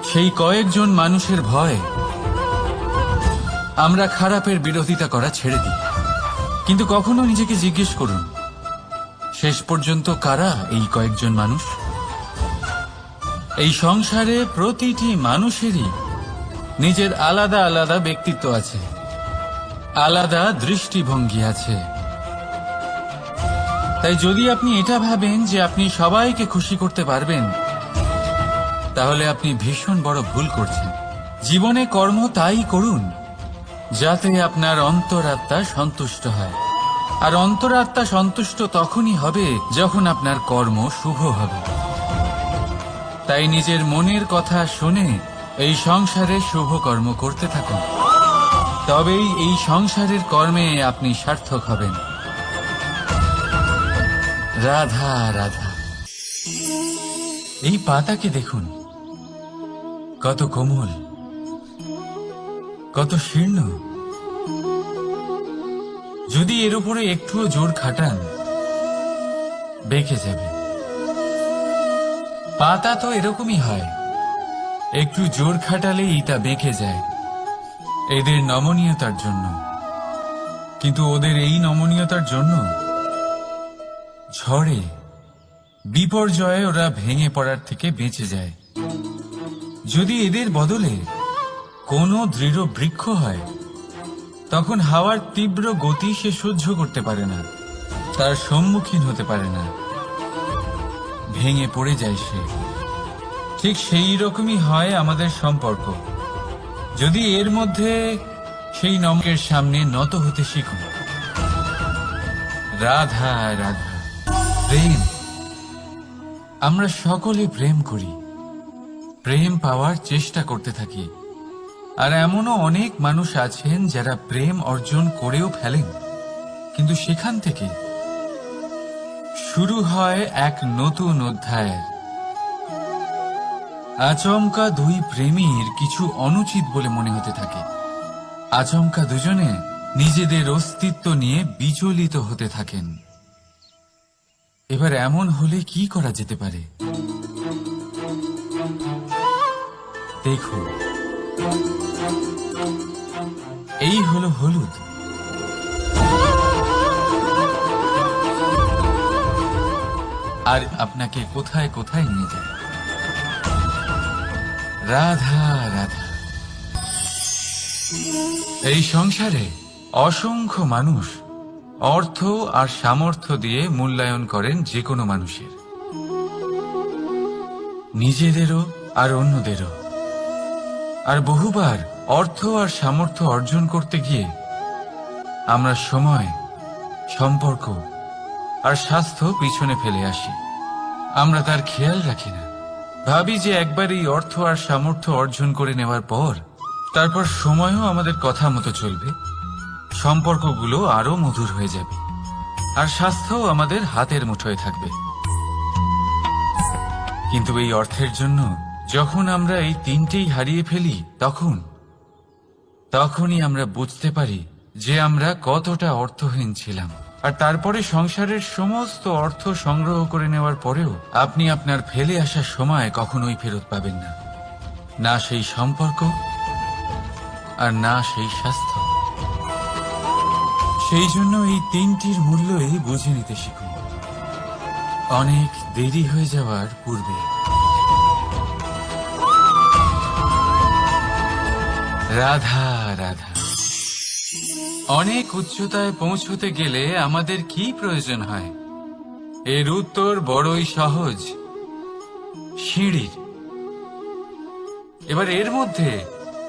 সেই কয়েকজন মানুষের ভয় আমরা খারাপের বিরোধিতা করা ছেড়ে দিই। কিন্তু কখনো নিজেকে জিজ্ঞেস করুন, শেষ পর্যন্ত কারা এই কয়েকজন মানুষ? এই সংসারে প্রতিটি মানুষেরই নিজের আলাদা আলাদা ব্যক্তিত্ব আছে, আলাদা দৃষ্টিভঙ্গি আছে। তাই যদি আপনি এটা ভাবেন যে আপনি সবাইকে খুশি করতে পারবেন, তাহলে আপনি ভীষণ বড় ভুল করছেন। জীবনে কর্ম তাই করুন যাতে আপনার অন্তরাত্মা সন্তুষ্ট হয়। আর অন্তরাত্মা সন্তুষ্ট তখনই হবে যখন আপনার কর্ম শুভ হবে। তাই নিজের মনের কথা শুনে এই সংসারে শুভ কর্ম করতে থাকুন, তবেই এই সংসারের কর্মে আপনি সার্থক হবেন। রাধা রাধা। এই পাতাকে দেখুন, কত কোমল, কত শীর্ণ। যদি এর উপরে একটুও জোর খাটান, বেঁকে যাবে। পাতা তো এরকমই হয়, একটু জোর খাটালেই তা বেঁকে যায় এদের নমনীয়তার জন্য। কিন্তু ওদের এই নমনীয়তার জন্য ঝড়ে বিপর্যয়ে ওরা ভেঙে পড়ার থেকে বেঁচে যায়। যদি এদের বদলে কোনো দৃঢ় বৃক্ষ হয়, তখন হাওয়ার তীব্র গতি সে সহ্য করতে পারে না, তার সম্মুখীন হতে পারে না, ভেঙে পড়ে যায় সে। ঠিক সেই রকমই হয় আমাদের সম্পর্ক। যদি এর মধ্যে সেই নমকের সামনে নত হতে শিখুন। রাধা রাধা। প্রেম, আমরা সকলে প্রেম করি, প্রেম পাওয়ার চেষ্টা করতে থাকি। আর এমনও অনেক মানুষ আছেন যারা প্রেম অর্জন করেও ফেলেন, কিন্তু সেখান থেকে শুরু হয় এক নতুন অধ্যায়। আচমকা দুই প্রেমীর কিছু অনুচিত বলে মনে হতে থাকে। আচমকা দুজনে নিজেদের অস্তিত্ব নিয়ে বিচলিত হতে থাকেন। এবার এমন হলে কি করা যেতে পারে? দেখুন, এই হলো হলুদ। আর আপনাকে কোথায় কোথায় নিয়ে যায়। রাধা রাধা। এই সংসারে অসংখ্য মানুষ অর্থ আর সামর্থ্য দিয়ে মূল্যায়ন করেন যে কোনো মানুষের, নিজেদেরও আর অন্যদেরও। আর বহুবার অর্থ আর সামর্থ্য অর্জন করতে গিয়ে আমরা সময়, সম্পর্ক আর স্বাস্থ্য পিছনে ফেলে আসি। আমরা তার খেয়াল রাখি না। ভাবি যে একবার এই অর্থ আর সামর্থ্য অর্জন করে নেওয়ার পর তারপর সময়ও আমাদের কথা মতো চলবে, সম্পর্কগুলো আরো মধুর হয়ে যাবে, আর স্বাস্থ্যও আমাদের হাতের মুঠোয় থাকবে। কিন্তু এই অর্থের জন্য যখন আমরা এই তিনটেই হারিয়ে ফেলি, তখনই আমরা বুঝতে পারি যে আমরা কতটা অর্থহীন ছিলাম। আর তারপরে সংসারের সমস্ত অর্থ সংগ্রহ করে নেওয়ার পরেও আপনি আপনার ফেলে আসা সময় কখনোই ফেরত পাবেন না, না সেই সম্পর্ক আর না সেই স্বাস্থ্য। সেই জন্য এই তিনটির মূল্যই বুঝে নিতে শিখুন অনেক দেরি হয়ে যাওয়ার পূর্বে। রাধা রাধা। অনেক উচ্চতায় পৌঁছতে গেলে আমাদের কি প্রয়োজন হয়? এর উত্তর বড়ই সহজ, সিঁড়ির। এবার এর মধ্যে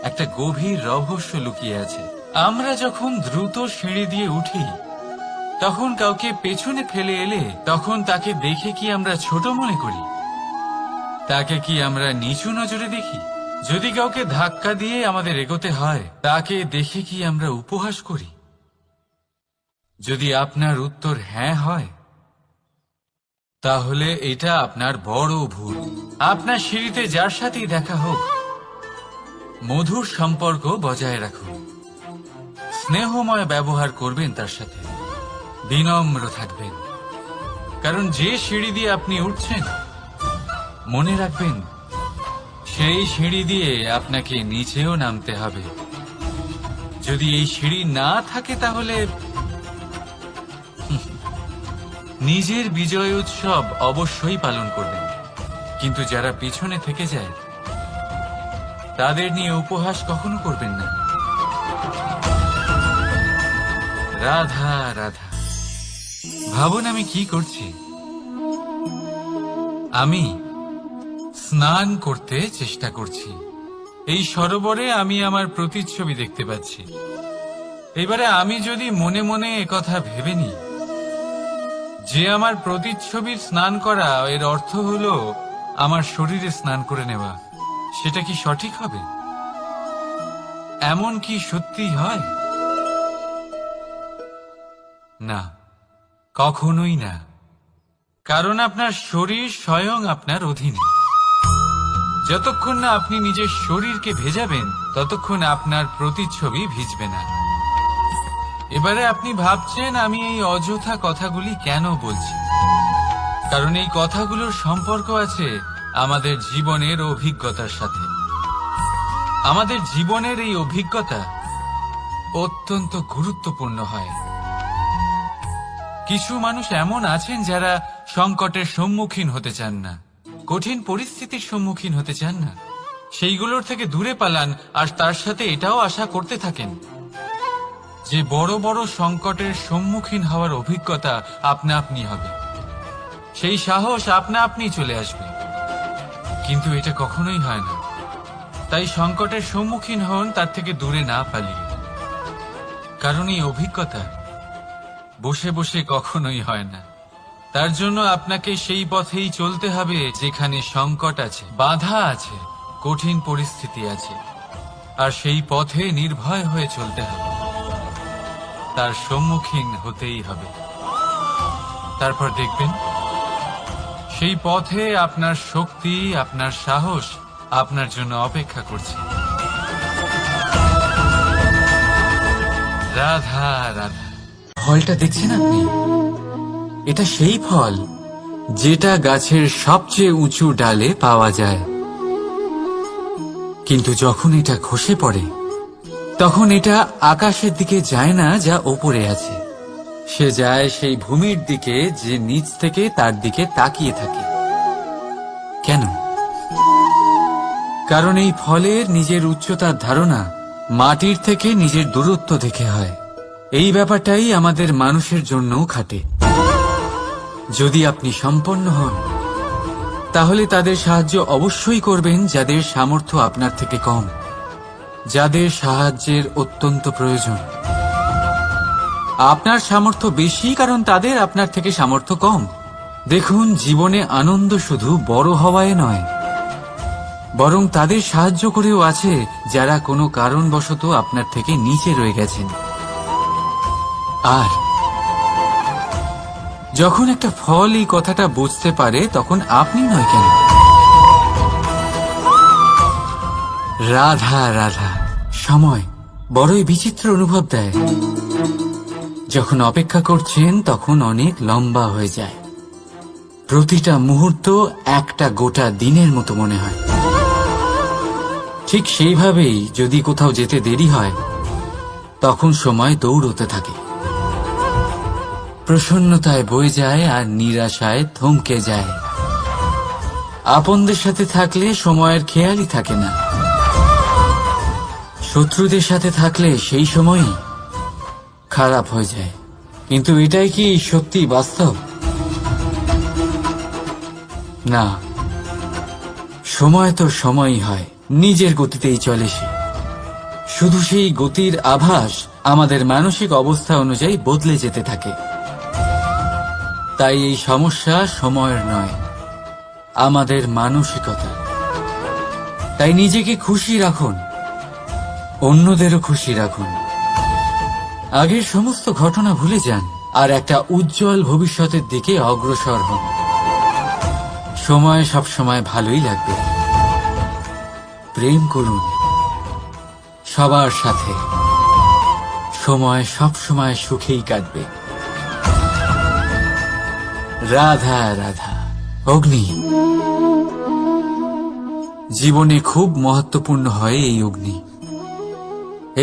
একটা গভীর রহস্য লুকিয়ে আছে। আমরা যখন দ্রুত সিঁড়ি দিয়ে উঠি, তখন কাউকে পেছনে ফেলে এলে তখন তাকে দেখে কি আমরা ছোট মনে করি? তাকে কি আমরা নিচু নজরে দেখি? যদি কাউকে ধাক্কা দিয়ে আমাদের এগোতে হয়, তাকে দেখে কি আমরা উপহাস করি? যদি আপনার উত্তর হ্যাঁ হয়, তাহলে এটা আপনার বড় ভুল। আপনার সিঁড়িতে যার সাথেই দেখা হোক, মধুর সম্পর্ক বজায় রাখুন, স্নেহময় ব্যবহার করবেন তার সাথে, বিনম্র থাকবেন। কারণ যে সিঁড়ি দিয়ে আপনি উঠছেন, মনে রাখবেন সেই সিঁড়ি দিয়ে আপনাকে নিচেও নামতে হবে। যদি এই সিঁড়ি না থাকে তাহলে নিজের বিজয় উৎসব অবশ্যই পালন করবেন, কিন্তু যারা পিছনে থেকে যায় তাদের নিয়ে উপহাস কখনো করবেন না। রাধা রাধা। ভাবুন আমি কি করছি। আমি স্নান করতে চেষ্টা করছি। এই সরোবরে আমি আমার প্রতিচ্ছবি দেখতে পাচ্ছি। এবারে আমি যদি মনে মনে একথা ভেবে নিই যে আমার প্রতিচ্ছবির স্নান করা, এর অর্থ হলো আমার শরীরে স্নান করে নেওয়া, সেটা কি সঠিক হবে? এমন কি সত্যি হয়? না, কখনোই না। কারণ আপনার শরীর স্বয়ং আপনার অধীনে। যতক্ষণ না আপনি নিজের শরীরকে ভেজাবেন, ততক্ষণ আপনার প্রতিচ্ছবি ভিজবে না। এবারে আপনি ভাবছেন আমি এই অযথা কথাগুলি কেন বলছি। কারণ এই কথাগুলোর সম্পর্ক আছে আমাদের জীবনের অভিজ্ঞতার সাথে। আমাদের জীবনের এই অভিজ্ঞতা অত্যন্ত গুরুত্বপূর্ণ হয়। কিছু মানুষ এমন আছেন যারা সংকটের সম্মুখীন হতে চান না, কঠিন পরিস্থিতির সম্মুখীন হতে চান না, সেইগুলোর থেকে দূরে পালান। আর তার সাথে এটাও আশা করতে থাকেন যে বড় বড় সংকটের সম্মুখীন হওয়ার অভিজ্ঞতা আপনা আপনি হবে, সেই সাহস আপনা আপনি চলে আসবে। কিন্তু এটা কখনোই হয় না। তাই সংকটের সম্মুখীন হন তার থেকে দূরে না পালিয়ে। কারণ এই অভিজ্ঞতা বসে বসে কখনোই হয় না। তার জন্য আপনাকে সেই পথেই চলতে হবে যেখানে সংকট আছে, বাধা আছে, কঠিন পরিস্থিতি আছে। আর সেই পথে নির্ভয় হয়ে চলতে হবে, তার সম্মুখীন হতেই হবে। তারপর দেখবেন সেই পথে আপনার শক্তি, আপনার সাহস আপনার জন্য অপেক্ষা করছে। রাধা রাধা। ফলটা দেখছেন আপনি? এটা সেই ফল যেটা গাছের সবচেয়ে উঁচু ডালে পাওয়া যায়, কিন্তু যখন এটা খসে পড়ে তখন এটা আকাশের দিকে যায় না যা ওপরে আছে, সে যায় সেই ভূমির দিকে যে নিচ থেকে তার দিকে তাকিয়ে থাকে। কেন? কারণ এই ফলের নিজের উচ্চতার ধারণা মাটির থেকে নিজের দূরত্ব দেখে হয়। এই ব্যাপারটাই আমাদের মানুষের জন্যও খাটে। যদি আপনি সম্পন্ন হন তাহলে তাদের সাহায্য অবশ্যই করবেন যাদের সামর্থ্য আপনার থেকে কম, যাদের সাহায্যের অত্যন্ত প্রয়োজন। আপনার সামর্থ্য বেশি কারণ তাদের আপনার থেকে সামর্থ্য কম। দেখুন, জীবনে আনন্দ শুধু বড় হওয়ায় নয়, বরং তাদের সাহায্য করেও আছে যারা কোনো কারণবশত আপনার থেকে নিচে রয়ে গেছেন। আর যখন একটা ফল এই কথাটা বুঝতে পারে তখন আপনি নয় কেন? রাধা রাধা। সময় বড়ই বিচিত্র অনুভব দেয়। যখন অপেক্ষা করছেন তখন অনেক লম্বা হয়ে যায়। প্রতিটা মুহূর্ত একটা গোটা দিনের মতো মনে হয়। ঠিক সেইভাবেই যদি কোথাও যেতে দেরি হয় তখন সময় দৌড়তে থাকে, প্রসন্নতায় বয়ে যায় আর নিরাশায় থমকে যায়। আপনদের সাথে থাকলে সময়ের খেয়ালই থাকে না, শত্রুদের সাথে থাকলে সেই সময়ই খারাপ হয়ে যায়। কিন্তু এটাই কি সত্যি বাস্তব? না, সময় তো সময়ই হয়, নিজের গতিতেই চলে সে। শুধু সেই গতির আভাস আমাদের মানসিক অবস্থা অনুযায়ী বদলে যেতে থাকে। তাই এই সমস্যা সময়ের নয়, আমাদের মানসিকতা। তাই নিজেকে খুশি রাখুন, অন্যদেরও খুশি রাখুন। আগের সমস্ত ঘটনা ভুলে যান আর একটা উজ্জ্বল ভবিষ্যতের দিকে অগ্রসর হন। সময় সবসময় ভালোই লাগবে। প্রেম করুন সবার সাথে, সময় সবসময় সুখেই কাটবে। রাধা রাধা। অগ্নি জীবনে খুব মহত্বপূর্ণ হয়। এই অগ্নি,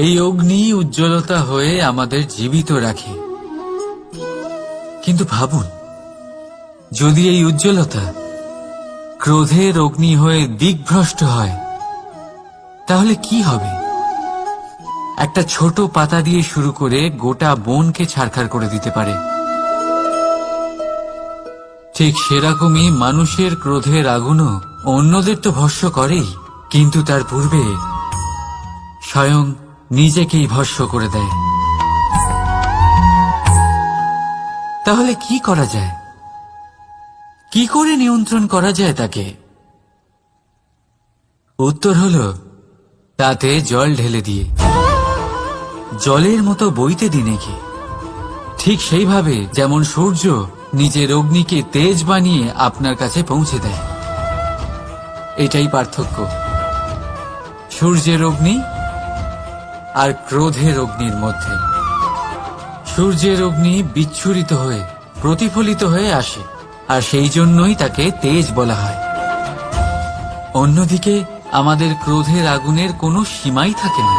এই অগ্নি উজ্জ্বলতা হয়ে আমাদের জীবিত রাখে। কিন্তু ভাবুন, যদি এই উজ্জ্বলতা ক্রোধের অগ্নি হয়ে দিকভ্রষ্ট হয় তাহলে কি হবে? একটা ছোট পাতা দিয়ে শুরু করে গোটা বনকে ছারখার করে দিতে পারে। ঠিক সেরকমই মানুষের ক্রোধের আগুনও অন্যদের তো ভস্ম করেই, কিন্তু তার পূর্বে স্বয়ং নিজেকেই ভস্ম করে দেয়। তাহলে কি করা যায়? কি করে নিয়ন্ত্রণ করা যায় তাকে? উত্তর হলো তাতে জল ঢেলে দিয়ে, জলের মতো বইতে দিন একে। ঠিক সেইভাবে যেমন সূর্য নিজের অগ্নিকে তেজ বানিয়ে আপনার কাছে পৌঁছে দেয়। এটাই পার্থক্য সূর্যের অগ্নি আর ক্রোধের অগ্নির মধ্যে। সূর্যের অগ্নি বিচ্ছুরিত হয়ে প্রতিফলিত হয়ে আসে, আর সেই জন্যই তাকে তেজ বলা হয়। অন্যদিকে আমাদের ক্রোধের আগুনের কোনো সীমাই থাকে না।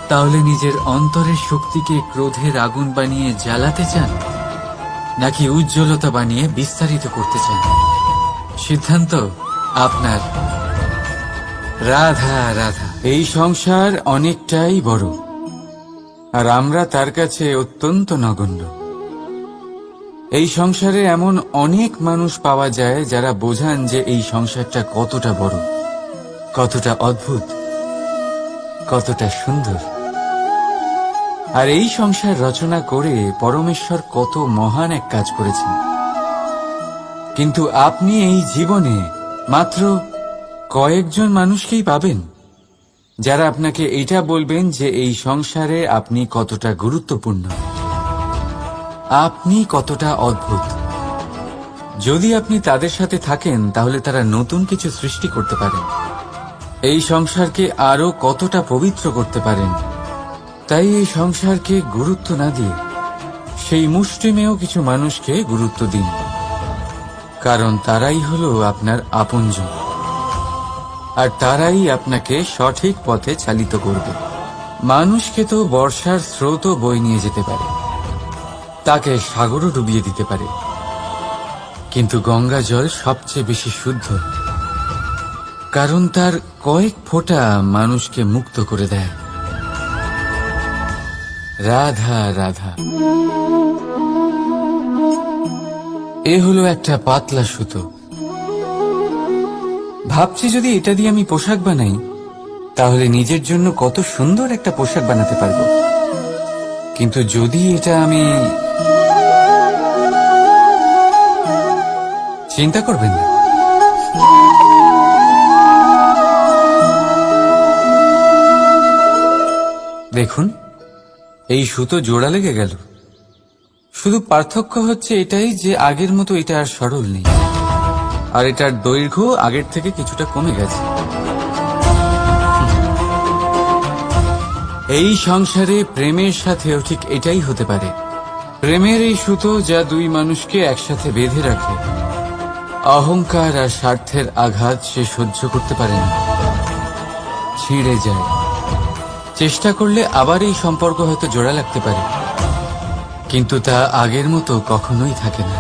তাহলে নিজের অন্তরের শক্তিকে ক্রোধের আগুন বানিয়ে জ্বালাতে চান, নাকি উজ্জ্বলতা বানিয়ে বিস্তারিত করতে চান? সিদ্ধান্ত আপনার। রাধা রাধা। এই সংসার অনেকটাই বড় আর আমরা তার কাছে অত্যন্ত নগণ্য। এই সংসারে এমন অনেক মানুষ পাওয়া যায় যারা বোঝান যে এই সংসারটা কতটা বড়, কতটা অদ্ভুত, কতটা সুন্দর। আর এই সংসার রচনা করে পরমেশ্বর কত মহান এক কাজ করেছেন। কিন্তু আপনি এই জীবনে মাত্র কয়েকজন মানুষকেই পাবেন যারা আপনাকে এটা বলবেন যে এই সংসারে আপনি কতটা গুরুত্বপূর্ণ, আপনি কতটা অদ্ভুত। যদি আপনি তাদের সাথে থাকেন তাহলে তারা নতুন কিছু সৃষ্টি করতে পারেন, এই সংসারকে আরো কতটা পবিত্র করতে পারেন তাই এই সংসারকে গুরুত্ব না দিয়ে সেই মুষ্টিমেয় কিছু মানুষকে গুরুত্ব দিন, কারণ তারাই হলো আপনার আপনজন, আর তারাই আপনাকে সঠিক পথে চালিত করবে। মানুষকে তো বর্ষার স্রোতও বয়ে নিয়ে যেতে পারে, তাকে সাগরও ডুবিয়ে দিতে পারে, কিন্তু গঙ্গা জল সবচেয়ে বেশি শুদ্ধ, কারণ তার কয়েক ফোঁটা মানুষকে মুক্ত করে দেয়। রাধা রাধা। এ হলো একটা পাতলা সুতো। ভাবছি যদি এটা দিয়ে আমি পোশাক বানাই, তাহলে নিজের জন্য কত সুন্দর একটা পোশাক বানাতে পারবো। কিন্তু যদি এটা আমি... চিন্তা করবেন না, দেখুন এই সুতো জোড়া লেগে গেল। শুধু পার্থক্য হচ্ছে এটাই যে আগের মতো এটা আর সরল নেই, আর এটার দৈর্ঘ্য আগের থেকে কিছুটা কমে গেছে। এই সংসারে প্রেমের সাথেও ঠিক এটাই হতে পারে। প্রেমের এই সুতো যা দুই মানুষকে একসাথে বেঁধে রাখে, অহংকার আর স্বার্থের আঘাত সে সহ্য করতে পারে না, ছিঁড়ে যায়। চেষ্টা করলে আবার এই সম্পর্ক হয়তো জোড়া লাগতে পারে, কিন্তু তা আগের মতো কখনোই থাকে না,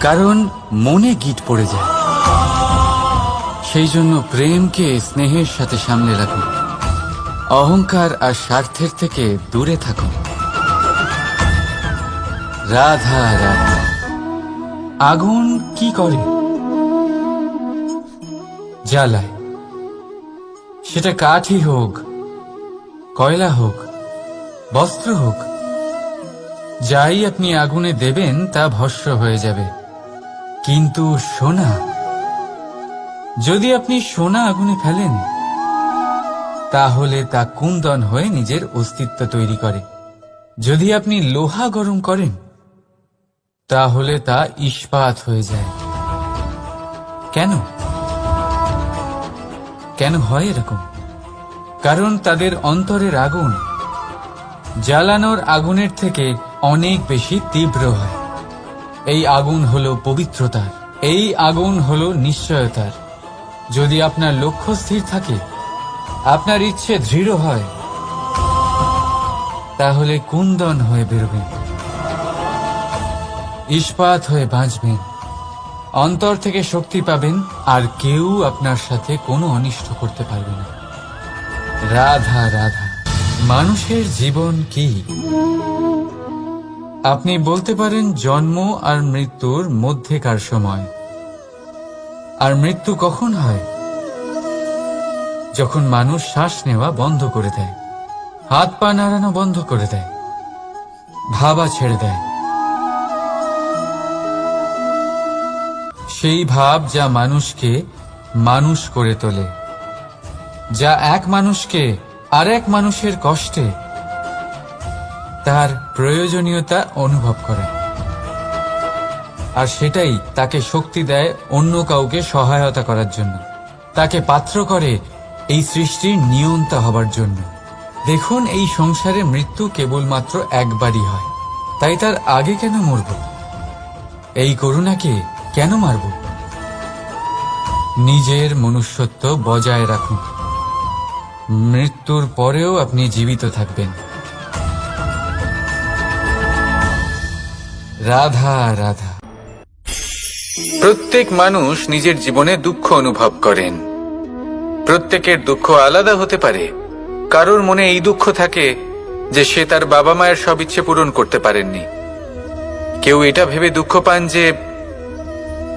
কারণ মনে গিঁট পড়ে যায়। সেই জন্য প্রেমকে স্নেহের সাথে সামলে রাখুন, অহংকার আর স্বার্থের থেকে দূরে থাকুন। রাধা রাধা। আগুন কি করে? জ্বালায়। সেটা কাঠই হোক, কয়লা হোক, বস্ত্র হোক, যাই আপনি আগুনে দেবেন তা ভস্ম হয়ে যাবে। কিন্তু সোনা, যদি আপনি সোনা আগুনে ফেলেন, তাহলে তা কুন্দন হয়ে নিজের অস্তিত্ব তৈরি করে। যদি আপনি লোহা গরম করেন, তাহলে তা ইস্পাত হয়ে যায়। কেন? কেন হয় এরকম? কারণ তাদের অন্তরের আগুন জ্বালানোর আগুনের থেকে অনেক বেশি তীব্র হয়। এই আগুন হলো পবিত্রতার, এই আগুন হলো নিশ্চয়তার। যদি আপনার লক্ষ্য স্থির থাকে, আপনার ইচ্ছে দৃঢ় হয়, তাহলে কুন্দন হয়ে বেরোবেন, ইস্পাত হয়ে বাঁচবেন, অন্তর থেকে শক্তি পাবেন, আর কেউ আপনার সাথে কোনো অনিষ্ট করতে পারবে না। রাধা রাধা। মানুষের জীবন কি? আপনি বলতে পারেন জন্ম আর মৃত্যুর মধ্যেকার সময়। আর মৃত্যু কখন হয়? যখন মানুষ শ্বাস নেওয়া বন্ধ করে দেয়, হাত পা নাড়ানো বন্ধ করে দেয়, ভাবা ছেড়ে দেয়। সেই ভাব যা মানুষকে মানুষ করে তোলে, যা এক মানুষকে আরেক মানুষের কষ্টে তার প্রয়োজনীয়তা অনুভব করে, আর সেটাই তাকে শক্তি দেয় অন্য কাউকে সহায়তা করার জন্য, তাকে পাত্র করে এই সৃষ্টির নিয়ন্তা হবার জন্য। দেখুন, এই সংসারে মৃত্যু কেবলমাত্র একবারই হয়, তাই তার আগে কেন মরব? এই করুণাকে কেন মারব? নিজের মনুষ্যত্ব বজায় রাখুন, মৃত্যুর পরেও আপনি জীবিত থাকবেন। রাধা রাধা। প্রত্যেক মানুষ নিজের জীবনে দুঃখ অনুভব করেন। প্রত্যেকের দুঃখ আলাদা হতে পারে। কারোর মনে এই দুঃখ থাকে যে সে তার বাবা মায়ের সব ইচ্ছে পূরণ করতে পারেননি। কেউ এটা ভেবে দুঃখ পান যে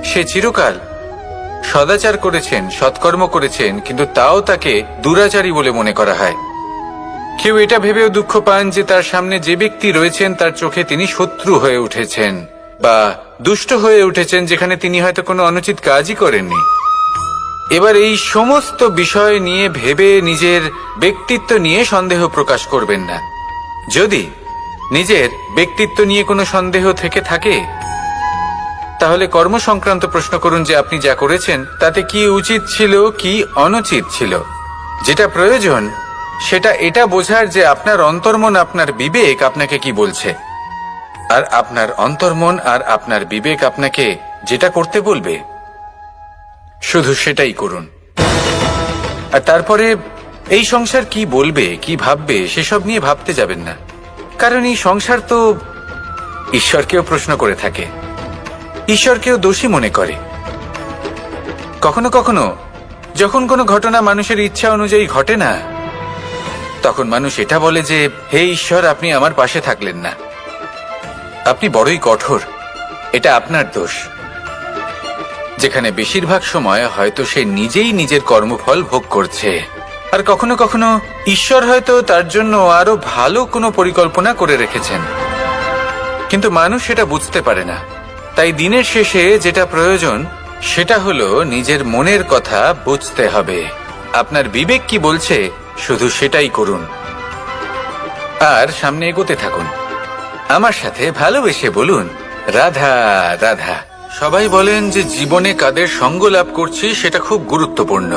সে চিরকাল সদাচার করেছেন, সৎকর্ম করেছেন, কিন্তু তাও তাকে দুরাচারী বলে মনে করা হয়। কেউ এটা ভেবেও দুঃখ পান যে তার সামনে যে ব্যক্তি রয়েছেন তার চোখে তিনি শত্রু হয়ে উঠেছেন বা দুষ্ট হয়ে উঠেছেন, যেখানে তিনি হয়তো কোনো অনুচিত কাজই করেননি। এবার এই সমস্ত বিষয় নিয়ে ভেবে নিজের ব্যক্তিত্ব নিয়ে সন্দেহ প্রকাশ করবেন না। যদি নিজের ব্যক্তিত্ব নিয়ে কোনো সন্দেহ থেকে থাকে, তাহলে কর্ম সংক্রান্ত প্রশ্ন করুন যে আপনি যা করেছেন তাতে কি উচিত ছিল, কি অনুচিত ছিল। যেটা প্রয়োজন সেটা এটা বোঝার যে আপনার অন্তর্মন, আপনার বিবেক আপনাকে কি বলছে, আর আপনার অন্তর্মন আর আপনার বিবেক আপনাকে যেটা করতে বলবে শুধু সেটাই করুন। আর তারপরে এই সংসার কি বলবে, কি ভাববে, সেসব নিয়ে ভাবতে যাবেন না। কারণ এই সংসার তো ঈশ্বরকেও প্রশ্ন করে থাকে, ঈশ্বরকেও দোষী মনে করে। কখনো কখনো যখন কোনো ঘটনা মানুষের ইচ্ছা অনুযায়ী ঘটে না, তখন মানুষ এটা বলে যে হে ঈশ্বর, আপনি আমার পাশে থাকলেন না, আপনি বড়ই কঠোর, এটা আপনার দোষ। যেখানে বেশিরভাগ সময় হয়তো সে নিজেই নিজের কর্মফল ভোগ করছে, আর কখনো কখনো ঈশ্বর হয়তো তার জন্য আরো ভালো কোনো পরিকল্পনা করে রেখেছেন, কিন্তু মানুষ সেটা বুঝতে পারে না। তাই দিনের শেষে যেটা প্রয়োজন সেটা হলো নিজের মনের কথা বুঝতে হবে। আপনার বিবেক কি বলছে শুধু সেটাই করুন, আর সামনে এগোতে থাকুন। আমার সাথে ভালোবেসে বলুন, রাধা রাধা। সবাই বলেন যে জীবনে কাদের সঙ্গ লাভ করছি সেটা খুব গুরুত্বপূর্ণ।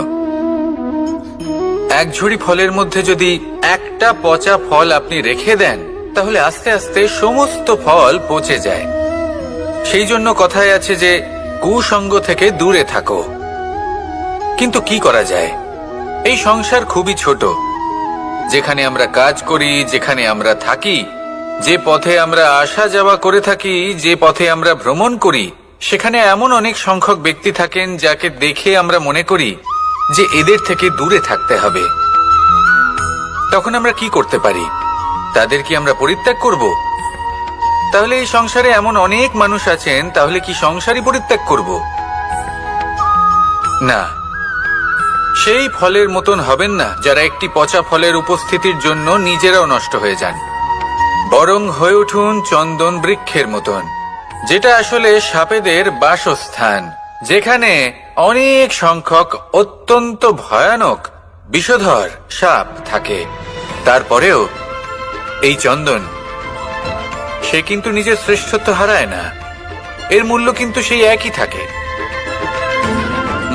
এক ঝুড়ি ফলের মধ্যে যদি একটা পচা ফল আপনি রেখে দেন, তাহলে আস্তে আস্তে সমস্ত ফল পচে যায়। সেই জন্য কথায় আছে যে কুসঙ্গ থেকে দূরে থাকো। কিন্তু কি করা যায়? এই সংসার খুবই ছোট। যেখানে আমরা কাজ করি, যেখানে আমরা থাকি, যে পথে আমরা আসা যাওয়া করে থাকি, যে পথে আমরা ভ্রমণ করি, সেখানে এমন অনেক সংখ্যক ব্যক্তি থাকেন যাকে দেখে আমরা মনে করি যে এদের থেকে দূরে থাকতে হবে। তখন আমরা কি করতে পারি? তাদের কি আমরা পরিত্যাগ করব? তাহলে এই সংসারে এমন অনেক মানুষ আছেন, তাহলে কি সংসারই পরিত্যাগ করব? না, সেই ফলের মতন হবেন না যারা একটি পচা ফলের উপস্থিতির জন্য নিজেরাও নষ্ট হয়ে যান। বরং হয়ে উঠুন চন্দন বৃক্ষের মতন, যেটা আসলে সাপেদের বাসস্থান, যেখানে অনেক সংখ্যক অত্যন্ত ভয়ানক বিষধর সাপ থাকে। তারপরেও এই চন্দন, সে কিন্তু নিজের শ্রেষ্ঠত্ব হারায় না, এর মূল্য কিন্তু সেই একই থাকে।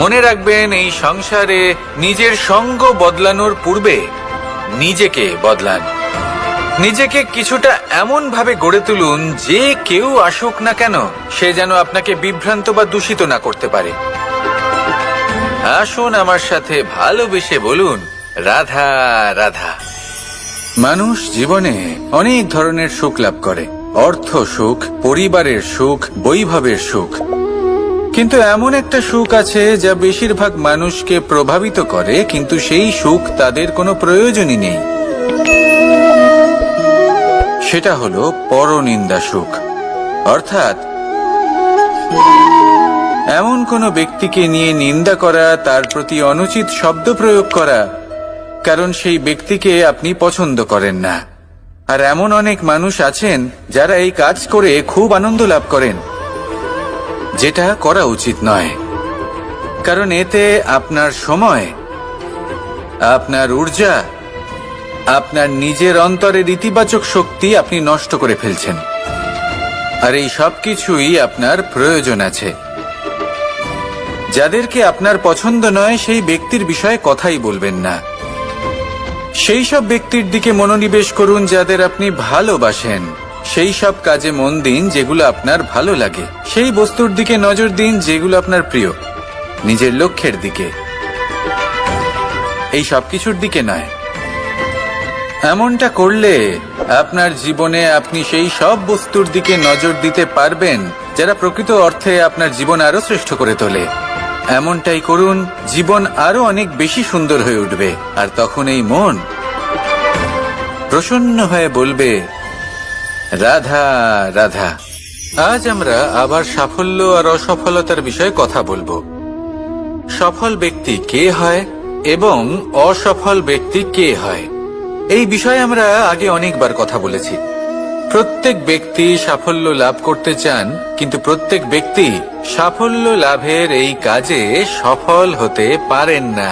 মনে রাখবেন, এই সংসারে নিজের সঙ্গ বদলানোর পূর্বে নিজেকে বদলান। নিজেকে কিছুটা এমন ভাবে গড়ে তুলুন যে কেউ আসুক না কেন সে যেন আপনাকে বিভ্রান্ত বা দূষিত না করতে পারে। আসুন আমার সাথে ভালোবেসে বলুন, রাধা রাধা। মানুষ জীবনে অনেক ধরনের সুখ লাভ করে, অর্থ সুখ, পরিবারের সুখ, বৈভবের সুখ। কিন্তু এমন একটা সুখ আছে যা বেশিরভাগ মানুষকে প্রভাবিত করে, কিন্তু সেই সুখ তাদের কোনো প্রয়োজনই নেই। সেটা হলো পরনিন্দা সুখ। অর্থাৎ এমন কোনো ব্যক্তিকে নিয়ে নিন্দা করা, তার প্রতি অনুচিত শব্দ প্রয়োগ করা, কারণ সেই ব্যক্তিকে আপনি পছন্দ করেন না। আর এমন অনেক মানুষ আছেন যারা এই কাজ করে খুব আনন্দ লাভ করেন, যেটা করা উচিত নয়। কারণ এতে আপনার সময়, আপনার ঊর্জা, আপনার নিজের অন্তরের ইতিবাচক শক্তি আপনি নষ্ট করে ফেলছেন। আর এই সব কিছুই আপনার প্রয়োজন আছে। যাদেরকে আপনার পছন্দ নয় সেই ব্যক্তির বিষয়ে কথাই বলবেন না। সেই সব ব্যক্তির দিকে মনোনিবেশ করুন যাদের আপনি ভালোবাসেন। সেই সব কাজে মন দিন যেগুলো আপনার ভালো লাগে। সেই বস্তুর দিকে নজর দিন যেগুলো আপনার প্রিয়, নিজের লক্ষ্যের দিকে, এই সব কিছুর দিকে নয়। এমনটা করলে আপনার জীবনে আপনি সেই সব বস্তুর দিকে নজর দিতে পারবেন যারা প্রকৃত অর্থে আপনার জীবন আরো শ্রেষ্ঠ করে তোলে। এমনটাই করুন, জীবন আরো অনেক বেশি সুন্দর হয়ে উঠবে। আর তখন এই মন প্রসন্ন হয়ে বলবে, রাধা রাধা। আজ আমরা আবার সাফল্য আর অসফলতার বিষয়ে কথা বলবো। সফল ব্যক্তি কে হয় এবং অসফল ব্যক্তি কে হয়, এই বিষয়ে আমরা আগে অনেকবার কথা বলেছি। প্রত্যেক ব্যক্তি সাফল্য লাভ করতে চান, কিন্তু প্রত্যেক ব্যক্তি সাফল্য লাভের এই কাজে সফল হতে পারেন না।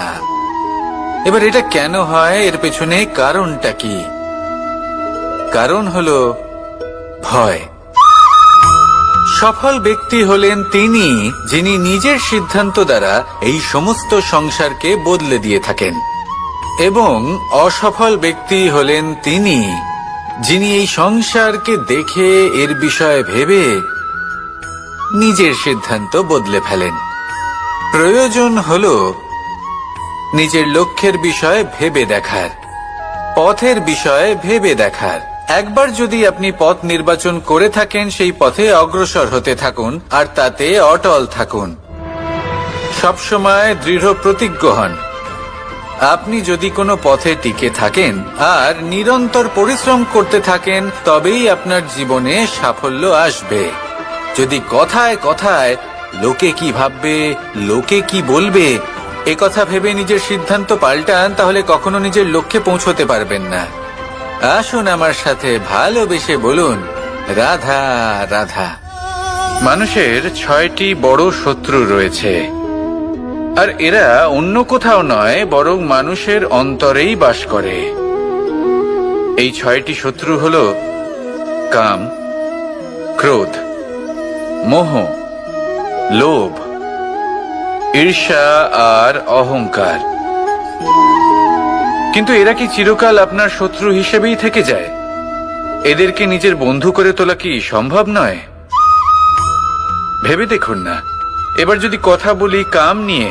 এবার এটা কেন হয়, এর পেছনে কারণটা কি? কারণ হলো ভয়। সফল ব্যক্তি হলেন তিনি যিনি নিজের সিদ্ধান্ত দ্বারা এই সমস্ত সংসারকে বদলে দিয়ে থাকেন। এবং অসফল ব্যক্তি হলেন তিনি, যিনি এই সংসারকে দেখে এর বিষয়ে ভেবে নিজের সিদ্ধান্ত বদলে ফেলেন। প্রয়োজন হল নিজের লক্ষ্যের বিষয়ে ভেবে দেখার, পথের বিষয়ে ভেবে দেখার। একবার যদি আপনি পথ নির্বাচন করে থাকেন, সেই পথে অগ্রসর হতে থাকুন আর তাতে অটল থাকুন। সবসময় দৃঢ় প্রতিজ্ঞ হন। আপনি যদি কোনো পথে টিকে থাকেন আর নিরন্তর পরিশ্রম করতে থাকেন, তবেই আপনার জীবনে সাফল্য আসবে। যদি কথায় কথায় লোকে কি ভাববে, লোকে কি বলবে, একথা ভেবে নিজের সিদ্ধান্ত পাল্টান, তাহলে কখনো নিজের লক্ষ্যে পৌঁছতে পারবেন না। আসুন আমার সাথে ভালোবেসে বলুন, রাধা রাধা। মানুষের 6টি বড় শত্রু রয়েছে, আর এরা অন্য কোথাও নয়, বরং মানুষের অন্তরেই বাস করে। এই 6টি শত্রু হল কাম, ক্রোধ, মোহ, লোভ, ঈর্ষা আর অহংকার। কিন্তু এরা কি চিরকাল আপনার শত্রু হিসেবেই থেকে যায়? এদেরকে নিজের বন্ধু করে তোলা কি সম্ভব নয়? ভেবে দেখুন না। এবার যদি কথা বলি কাম নিয়ে,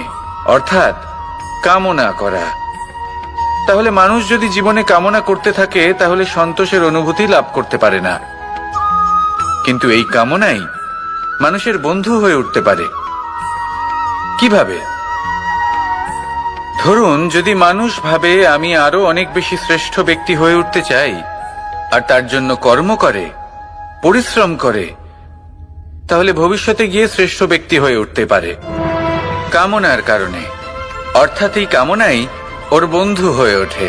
অর্থাৎ কামনা করা, তাহলে মানুষ যদি জীবনে কামনা করতে থাকে, তাহলে সন্তোষের অনুভূতি লাভ করতে পারে না। কিন্তু এই কামনাই মানুষের বন্ধু হয়ে উঠতে পারে। কিভাবে? ধরুন, যদি মানুষ ভাবে আমি আরো অনেক বেশি শ্রেষ্ঠ ব্যক্তি হয়ে উঠতে চাই, আর তার জন্য কর্ম করে, পরিশ্রম করে, তাহলে ভবিষ্যতে গিয়ে শ্রেষ্ঠ ব্যক্তি হয়ে উঠতে পারে কামনার কারণে। অর্থাৎ এই কামনাই ওর বন্ধু হয়ে ওঠে।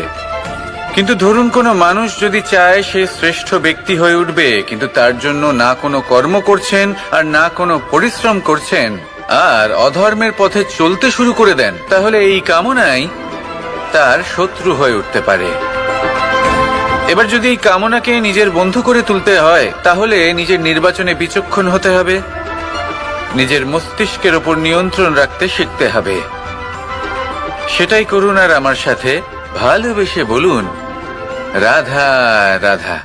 কিন্তু ধরুন, কোনো মানুষ যদি চায় সে শ্রেষ্ঠ ব্যক্তি হয়ে উঠবে, কিন্তু তার জন্য না কোনো কর্ম করছেন আর না কোনো পরিশ্রম করছেন, আর অধর্মের পথে চলতে শুরু করে দেন, তাহলে এই কামনাই তার শত্রু হয়ে উঠতে পারে। এবার যদি এই কামনাকে নিজের বন্ধু করে তুলতে হয়, তাহলে নিজের নির্বাচনে বিচক্ষণ হতে হবে, নিজের মস্তিষ্কের ওপর নিয়ন্ত্রণ রাখতে শিখতে হবে। সেটাই করুন আর আমার সাথে ভালোবেসে বলুন, রাধা রাধা।